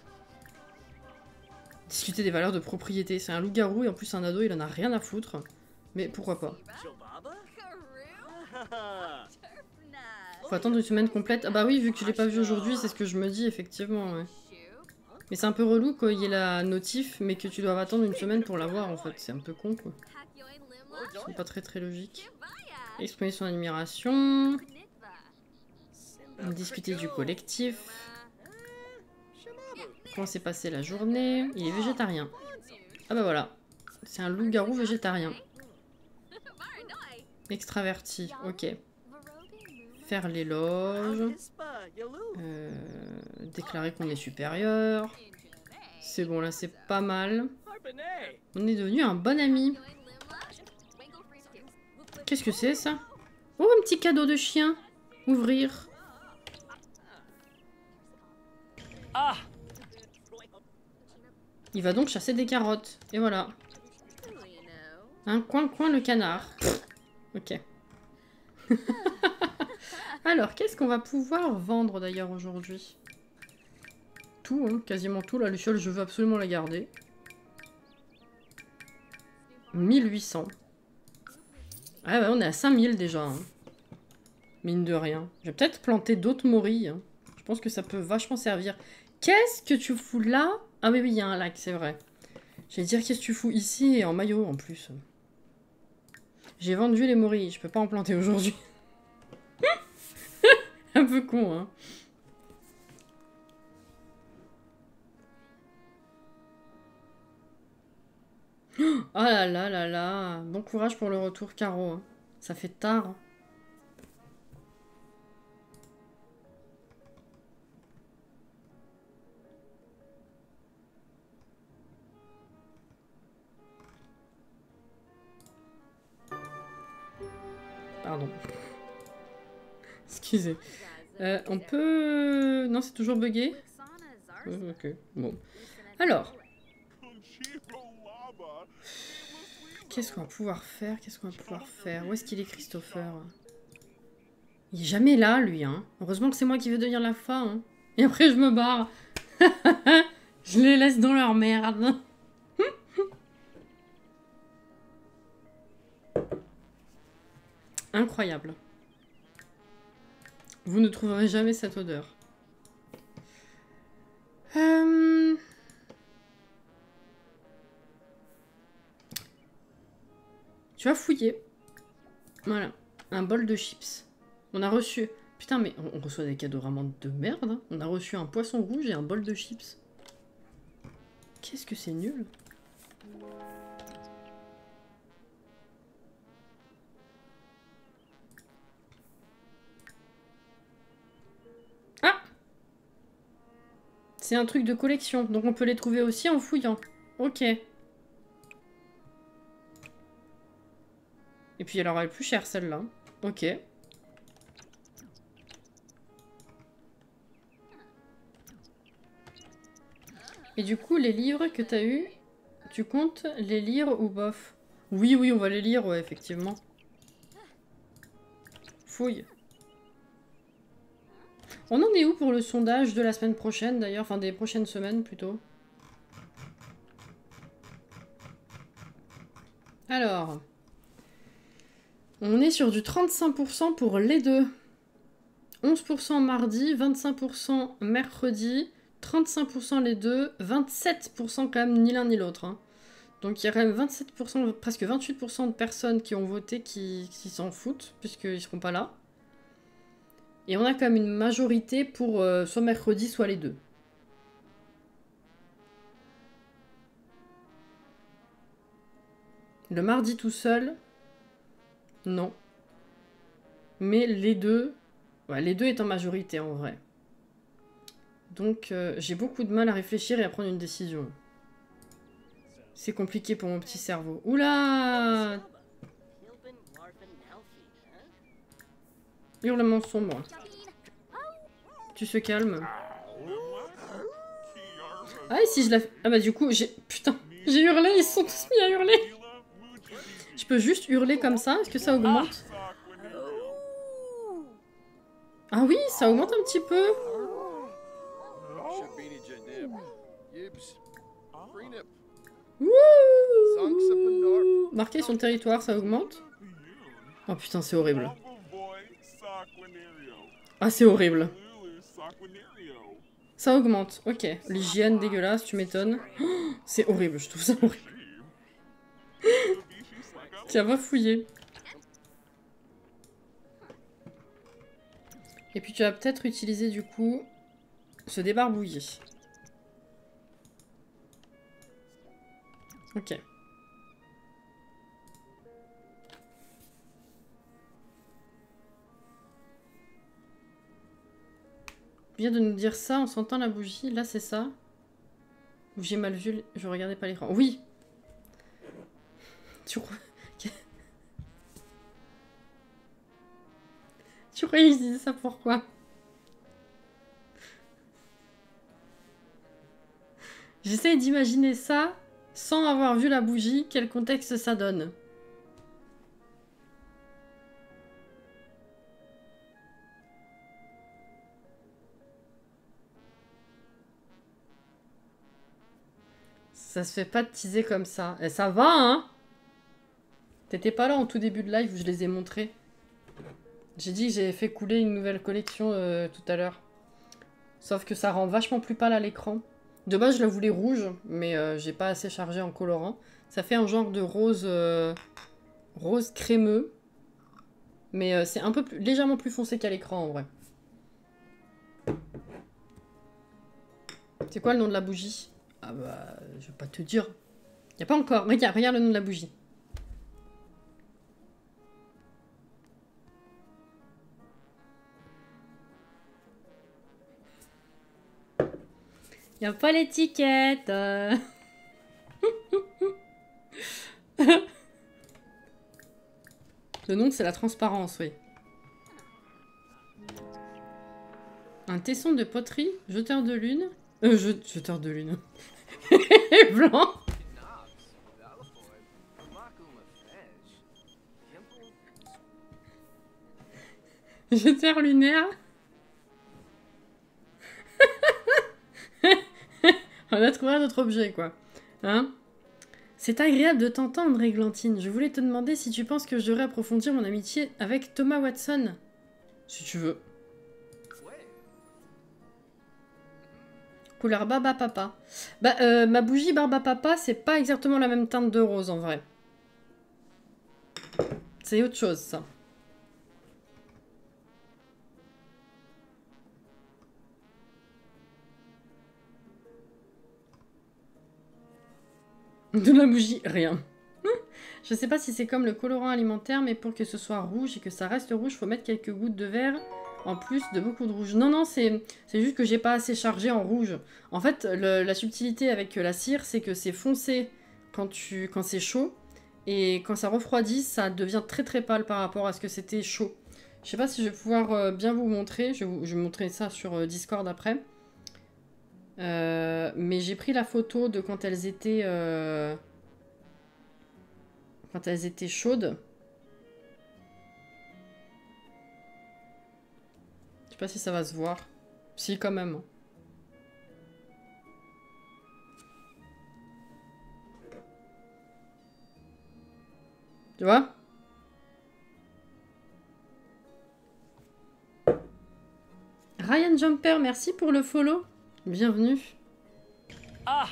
Discuter des valeurs de propriété. C'est un loup-garou et en plus un ado, il en a rien à foutre. Mais pourquoi pas. Faut attendre une semaine complète. Ah bah oui, vu que je l'ai pas vu aujourd'hui, c'est ce que je me dis, effectivement, ouais. Mais c'est un peu relou qu'il y ait la notif, mais que tu dois attendre une semaine pour la voir, en fait. C'est un peu con, quoi. C'est pas très logique. Exprimer son admiration. Discuter du collectif. Comment s'est passée la journée? Il est végétarien. Ah bah voilà. C'est un loup-garou végétarien. Extraverti, ok. Faire l'éloge. Déclarer qu'on est supérieur. C'est bon, là, c'est pas mal. On est devenu un bon ami. Qu'est-ce que c'est, ça? Oh, un petit cadeau de chien. Ouvrir. Ah! Il va donc chasser des carottes. Et voilà. Un coin le canard. Ok. Alors, qu'est-ce qu'on va pouvoir vendre d'ailleurs aujourd'hui? Tout, hein, quasiment tout. La luciole, je veux absolument la garder. 1800. Ah ouais, on est à 5000 déjà. Hein. Mine de rien. Je vais peut-être planter d'autres morilles. Hein. Je pense que ça peut vachement servir. Qu'est-ce que tu fous là? Ah oui, il y a un lac, c'est vrai. J'allais dire, qu'est-ce que tu fous ici et en maillot en plus? J'ai vendu les morilles. Je peux pas en planter aujourd'hui. Un peu con, hein. Oh là là là là. Bon courage pour le retour, Caro. Hein. Ça fait tard. Hein. Pardon. Excusez. On peut... Non, c'est toujours bugué. Ok, bon. Alors. Qu'est-ce qu'on va pouvoir faire? Qu'est-ce qu'on va pouvoir faire? Où est-ce qu'il est, Christopher? Il est jamais là, lui, hein. Heureusement que c'est moi qui vais devenir la fin, hein. Et après, je me barre. Je les laisse dans leur merde. Incroyable. Vous ne trouverez jamais cette odeur. Tu vas fouiller. Voilà. Un bol de chips. On a reçu... Putain, mais on reçoit des cadeaux vraiment de merde. Hein. On a reçu un poisson rouge et un bol de chips. Qu'est-ce que c'est nul. Ah! C'est un truc de collection, donc on peut les trouver aussi en fouillant. Ok. Et puis elle aura le plus cher celle-là. Ok. Et du coup, les livres que t'as eu, tu comptes les lire ou bof? Oui, oui, on va les lire, ouais, effectivement. Fouille. On en est où pour le sondage de la semaine prochaine, d'ailleurs? Enfin, des prochaines semaines, plutôt. Alors... On est sur du 35% pour les deux. 11% mardi, 25% mercredi, 35% les deux, 27% quand même ni l'un ni l'autre. Hein. Donc il y a quand même 27%, presque 28% de personnes qui ont voté qui s'en foutent, puisqu'ils ne seront pas là. Et on a quand même une majorité pour soit mercredi, soit les deux. Le mardi tout seul, non. Mais les deux, ouais, les deux est en majorité en vrai. Donc j'ai beaucoup de mal à réfléchir et à prendre une décision. C'est compliqué pour mon petit cerveau. Oula! Hurlement sombre. Tu se calmes. Ah, et si je la fais... Ah bah du coup, j'ai... Putain, j'ai hurlé, ils se sont tous mis à hurler. Je peux juste hurler comme ça? Est-ce que ça augmente? Ah oui, ça augmente un petit peu. Wouh! Marquer son territoire, ça augmente. Oh putain, c'est horrible. Ah, c'est horrible. Ça augmente, ok. L'hygiène, dégueulasse, tu m'étonnes. Oh, c'est horrible, je trouve ça horrible. Tiens, va fouiller. Et puis tu vas peut-être utiliser du coup ce débarbouiller. Ok. Vient de nous dire ça, on s'entend la bougie. Là, c'est ça. Ou j'ai mal vu, je regardais pas l'écran. Oui. Tu crois... Tu croyais que je disais ça pourquoi? J'essaie d'imaginer ça sans avoir vu la bougie, quel contexte ça donne. Ça se fait pas de teaser comme ça. Et ça va, hein? T'étais pas là en tout début de live où je les ai montrés. J'ai dit que j'ai fait couler une nouvelle collection tout à l'heure. Sauf que ça rend vachement plus pâle à l'écran. De base, je la voulais rouge, mais j'ai pas assez chargé en colorant. Ça fait un genre de rose, rose crémeux. Mais c'est un peu plus, légèrement plus foncé qu'à l'écran en vrai. C'est quoi le nom de la bougie? Ah bah, je vais pas te dire. Y a pas encore. Regarde le nom de la bougie. Y a pas l'étiquette. Le nom, c'est la transparence, oui. Un tesson de poterie, jeteur de lune. Jeteur de lune. Blanc. Jeteur lunaire. On a trouvé un autre objet, quoi. Hein? C'est agréable de t'entendre, Églantine. Je voulais te demander si tu penses que je devrais approfondir mon amitié avec Thomas Watson. Si tu veux. Couleur Barba Papa. Bah, ma bougie Barba Papa, c'est pas exactement la même teinte de rose, en vrai. C'est autre chose, ça. De la bougie, rien. Je sais pas si c'est comme le colorant alimentaire, mais pour que ce soit rouge et que ça reste rouge, faut mettre quelques gouttes de vert en plus de beaucoup de rouge. Non, non, c'est juste que j'ai pas assez chargé en rouge. En fait, la subtilité avec la cire, c'est que c'est foncé quand c'est chaud Et quand ça refroidit, ça devient très très pâle par rapport à ce que c'était chaud. Je sais pas si je vais pouvoir bien vous montrer. Je vais vous montrer ça sur Discord après. Mais j'ai pris la photo de quand elles étaient chaudes. Je sais pas si ça va se voir. Si, quand même. Tu vois? Ryan Jumper, merci pour le follow. Bienvenue. Ah!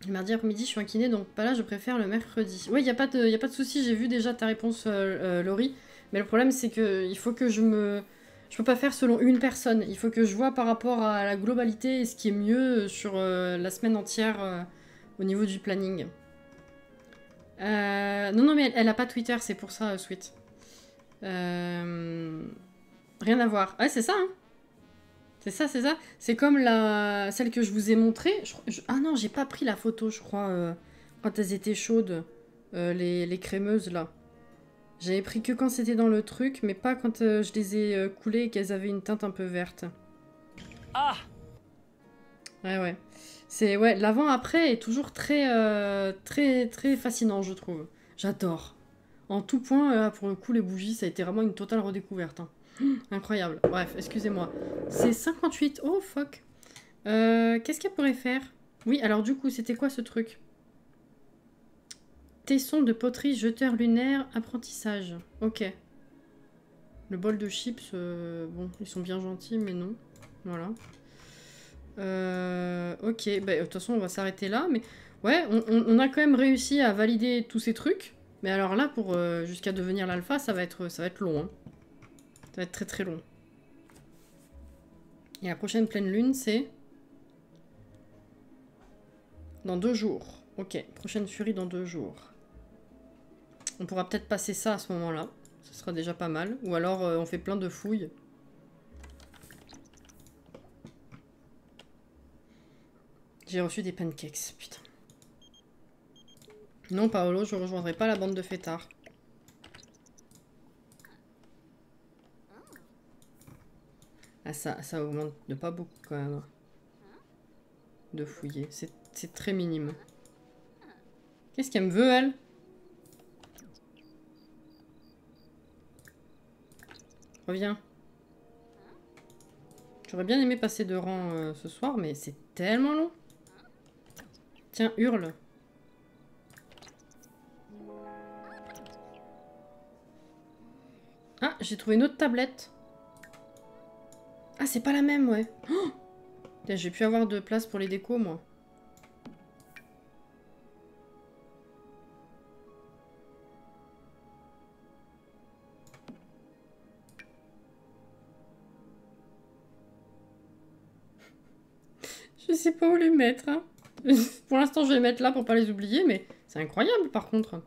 Mardi après-midi, je suis en kiné, donc pas là, je préfère le mercredi. Oui, y a pas de souci, j'ai vu déjà ta réponse, Laurie. Mais le problème, c'est que il faut que je peux pas faire selon une personne. Il faut que je vois par rapport à la globalité et ce qui est mieux sur la semaine entière au niveau du planning. Non, mais elle a pas Twitter, c'est pour ça, Sweet. Rien à voir. Ouais, c'est ça, hein. C'est ça, c'est ça. C'est comme celle que je vous ai montrée. Ah non, j'ai pas pris la photo, je crois, quand elles étaient chaudes, les crémeuses, là. J'avais pris que quand c'était dans le truc, mais pas quand je les ai coulées et qu'elles avaient une teinte un peu verte. Ah! Ouais. Ouais, l'avant-après est toujours très, très fascinant, je trouve. J'adore. En tout point, pour le coup, les bougies, ça a été vraiment une totale redécouverte. Hein. Incroyable. Bref, excusez-moi. C'est 58. Oh, fuck. Qu'est-ce qu'elle pourrait faire? Oui, alors du coup, c'était quoi ce truc? Tesson de poterie, jeteur lunaire, apprentissage. Ok. Le bol de chips, bon, ils sont bien gentils, mais non. Voilà. Ok, bah, de toute façon, on va s'arrêter là. Mais ouais, on a quand même réussi à valider tous ces trucs. Mais alors là, pour jusqu'à devenir l'alpha, ça va être long. Hein. Ça va être très très long. Et la prochaine pleine lune, c'est... Dans 2 jours. Ok, prochaine furie dans 2 jours. On pourra peut-être passer ça à ce moment-là. Ce sera déjà pas mal. Ou alors on fait plein de fouilles. J'ai reçu des pancakes, putain. Non, Paolo, je rejoindrai pas la bande de fêtards. Ah, ça augmente de pas beaucoup quand même. De fouiller. C'est très minime. Qu'est-ce qu'elle me veut, elle? Reviens. J'aurais bien aimé passer de rang ce soir, mais c'est tellement long. Tiens, hurle. Ah, j'ai trouvé une autre tablette. Ah, c'est pas la même, ouais. Oh, j'ai pu avoir de place pour les décos, moi. Je sais pas où les mettre, hein. Pour l'instant, je vais les mettre là pour pas les oublier, mais c'est incroyable, par contre.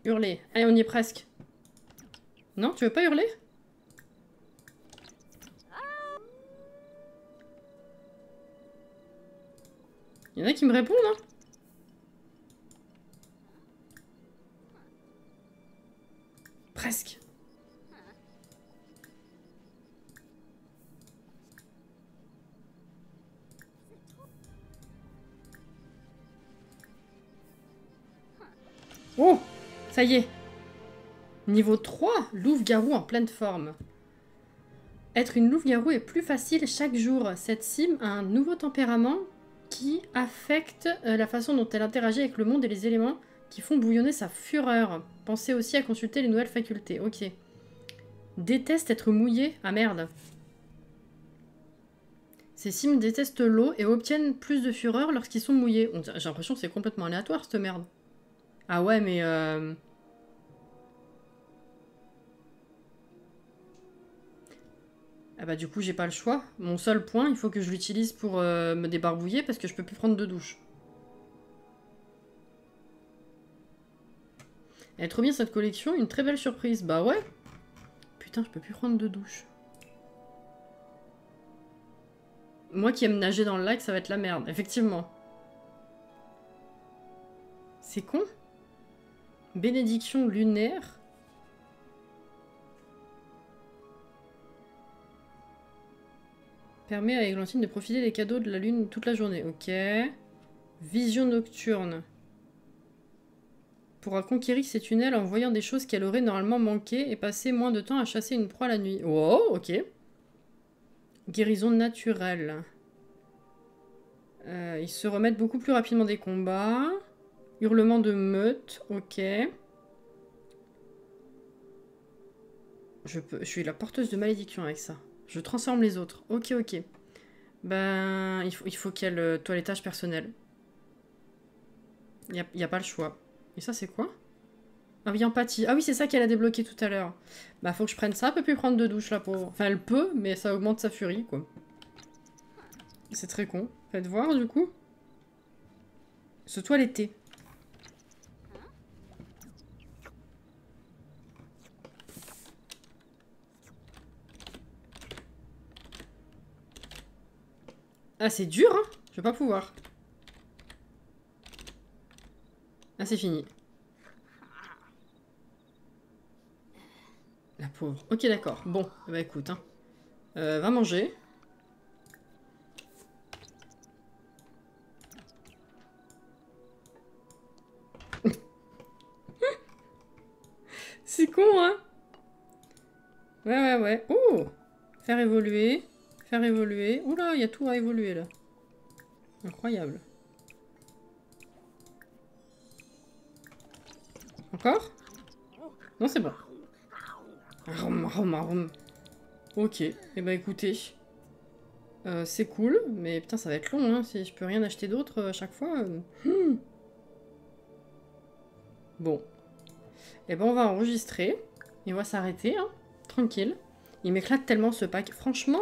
Hurler. Allez, on y est presque. Non, tu veux pas hurler? Il y en a qui me répondent, hein. Presque. Oh, ça y est. Niveau 3, louve-garou en pleine forme. Être une louve-garou est plus facile chaque jour. Cette sim a un nouveau tempérament qui affecte la façon dont elle interagit avec le monde et les éléments qui font bouillonner sa fureur. Pensez aussi à consulter les nouvelles facultés. Ok. Déteste être mouillé. Ah merde. Ces sims détestent l'eau et obtiennent plus de fureur lorsqu'ils sont mouillés. J'ai l'impression que c'est complètement aléatoire cette merde. Ah ouais, mais... Ah bah du coup j'ai pas le choix. Mon seul point, il faut que je l'utilise pour me débarbouiller parce que je peux plus prendre de douche. Elle est trop bien cette collection, une très belle surprise. Bah ouais. Putain, je peux plus prendre de douche. Moi qui aime nager dans le lac, ça va être la merde, effectivement. C'est con. Bénédiction lunaire. Permet à Églantine de profiter des cadeaux de la lune toute la journée. Ok. Vision nocturne. Pourra conquérir ses tunnels en voyant des choses qu'elle aurait normalement manquées et passer moins de temps à chasser une proie la nuit. Oh, ok. Guérison naturelle. Ils se remettent beaucoup plus rapidement des combats. Hurlement de meute, ok. Je suis la porteuse de malédiction avec ça. Je transforme les autres. Ok, ok. Ben, il faut qu'elle toilettage personnel. Il n'y a pas le choix. Et ça, c'est quoi? Ah oui, empathie. Ah oui, c'est ça qu'elle a débloqué tout à l'heure. Bah, faut que je prenne ça. Elle peut plus prendre de douche, la pauvre. Enfin, elle peut, mais ça augmente sa furie, quoi. C'est très con. Faites voir, du coup. Se toiletter. Ah, c'est dur, hein? Je vais pas pouvoir. Ah, c'est fini. La pauvre. Ok, d'accord. Bon, bah écoute, hein. Va manger. C'est con, hein? Ouais, ouais, ouais. Oh! Faire évoluer. Faire évoluer. Oula, il y a tout à évoluer, là. Incroyable. Encore? Non, c'est bon. Arum, arum, arum. Ok. Eh ben, écoutez. C'est cool, mais putain, ça va être long, hein. Si je peux rien acheter d'autre à chaque fois. Bon. Eh ben, on va enregistrer. Et on va s'arrêter, hein. Tranquille. Il m'éclate tellement ce pack. Franchement,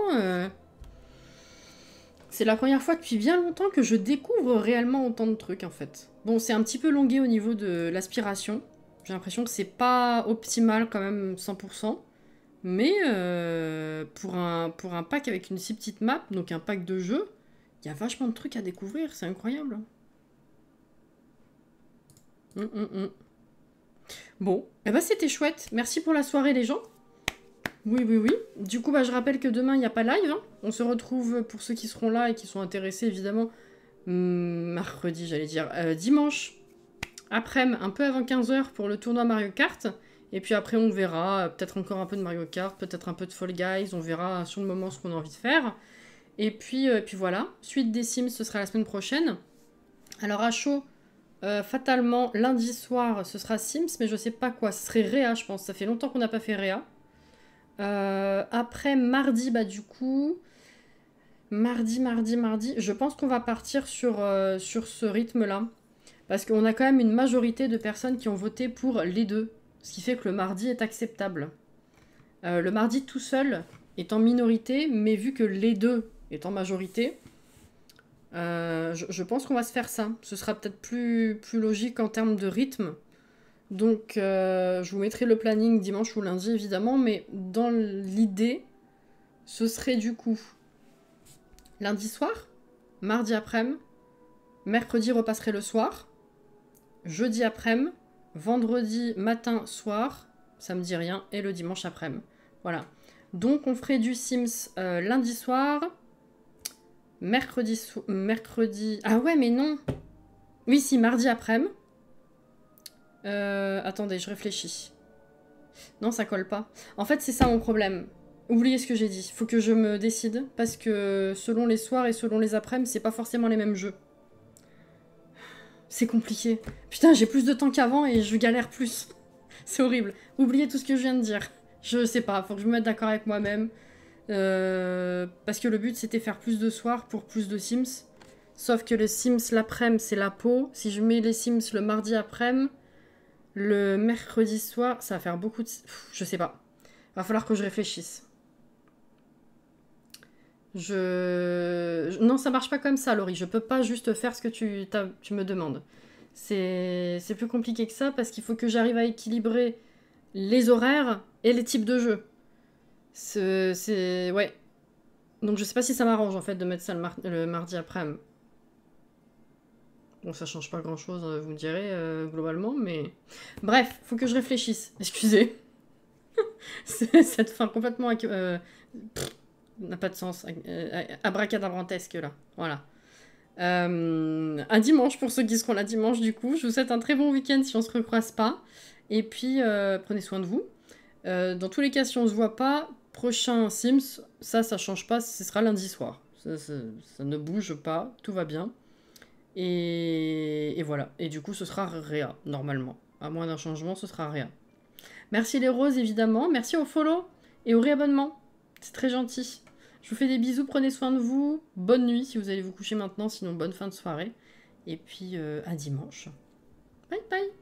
c'est la première fois depuis bien longtemps que je découvre réellement autant de trucs, en fait. Bon, c'est un petit peu longué au niveau de l'aspiration. J'ai l'impression que c'est pas optimal quand même 100%. Mais pour un pack avec une si petite map, donc un pack de jeu, il y a vachement de trucs à découvrir, c'est incroyable. Bon, eh ben c'était chouette. Merci pour la soirée les gens. Oui, oui, oui. Du coup, bah, je rappelle que demain, il n'y a pas live. Hein. On se retrouve pour ceux qui seront là et qui sont intéressés, évidemment, mercredi, j'allais dire, dimanche, après-midi, un peu avant 15 h pour le tournoi Mario Kart. Et puis après, on verra, peut-être encore un peu de Mario Kart, peut-être un peu de Fall Guys, on verra sur le moment ce qu'on a envie de faire. Et puis voilà, suite des Sims, ce sera la semaine prochaine. Alors à chaud, fatalement, lundi soir, ce sera Sims, mais je sais pas quoi, ce serait Réa, je pense, ça fait longtemps qu'on n'a pas fait Réa. Après, mardi, bah du coup... Mardi, je pense qu'on va partir sur ce rythme-là. Parce qu'on a quand même une majorité de personnes qui ont voté pour les deux. Ce qui fait que le mardi est acceptable. Le mardi tout seul est en minorité, mais vu que les deux est en majorité, je pense qu'on va se faire ça. Ce sera peut-être plus logique en termes de rythme. Donc, je vous mettrai le planning dimanche ou lundi, évidemment, mais dans l'idée, ce serait du coup lundi soir, mardi après-midi, mercredi repasserait le soir, jeudi après-midi, vendredi matin, soir, samedi rien, et le dimanche après-midi. Voilà. Donc, on ferait du Sims lundi soir, mercredi... Ah ouais, mais non. Oui, si, mardi après-midi. Attendez, je réfléchis. Non, ça colle pas. En fait, c'est ça mon problème. Oubliez ce que j'ai dit. Faut que je me décide, parce que selon les soirs et selon les après-midi, c'est pas forcément les mêmes jeux. C'est compliqué. Putain, j'ai plus de temps qu'avant et je galère plus. C'est horrible. Oubliez tout ce que je viens de dire. Je sais pas, faut que je me mette d'accord avec moi-même. Parce que le but, c'était faire plus de soirs pour plus de Sims. Sauf que le Sims l'après-midi, c'est la peau. Si je mets les Sims le mardi après-midi, le mercredi soir, ça va faire beaucoup de... Je sais pas. Va falloir que je réfléchisse. Non, ça marche pas comme ça, Laurie. Je peux pas juste faire ce que tu me demandes. C'est plus compliqué que ça parce qu'il faut que j'arrive à équilibrer les horaires et les types de jeux. Ouais. Donc je sais pas si ça m'arrange en fait de mettre ça le mardi après-midi. Bon, ça change pas grand-chose, vous me direz, globalement, mais... Bref, faut que je réfléchisse. Excusez. Cette fin complètement... n'a pas de sens. Abracadabrantesque, là. Voilà. Un dimanche, pour ceux qui seront là dimanche, du coup. Je vous souhaite un très bon week-end si on se recroise pas. Et puis, prenez soin de vous. Dans tous les cas, si on se voit pas, prochain Sims, ça change pas, ce sera lundi soir. Ça ne bouge pas, tout va bien. Et voilà. Et du coup, ce sera Réa, normalement. À moins d'un changement, ce sera Réa. Merci les roses, évidemment. Merci au follow et au réabonnement. C'est très gentil. Je vous fais des bisous, prenez soin de vous. Bonne nuit si vous allez vous coucher maintenant, sinon bonne fin de soirée. Et puis à dimanche. Bye bye.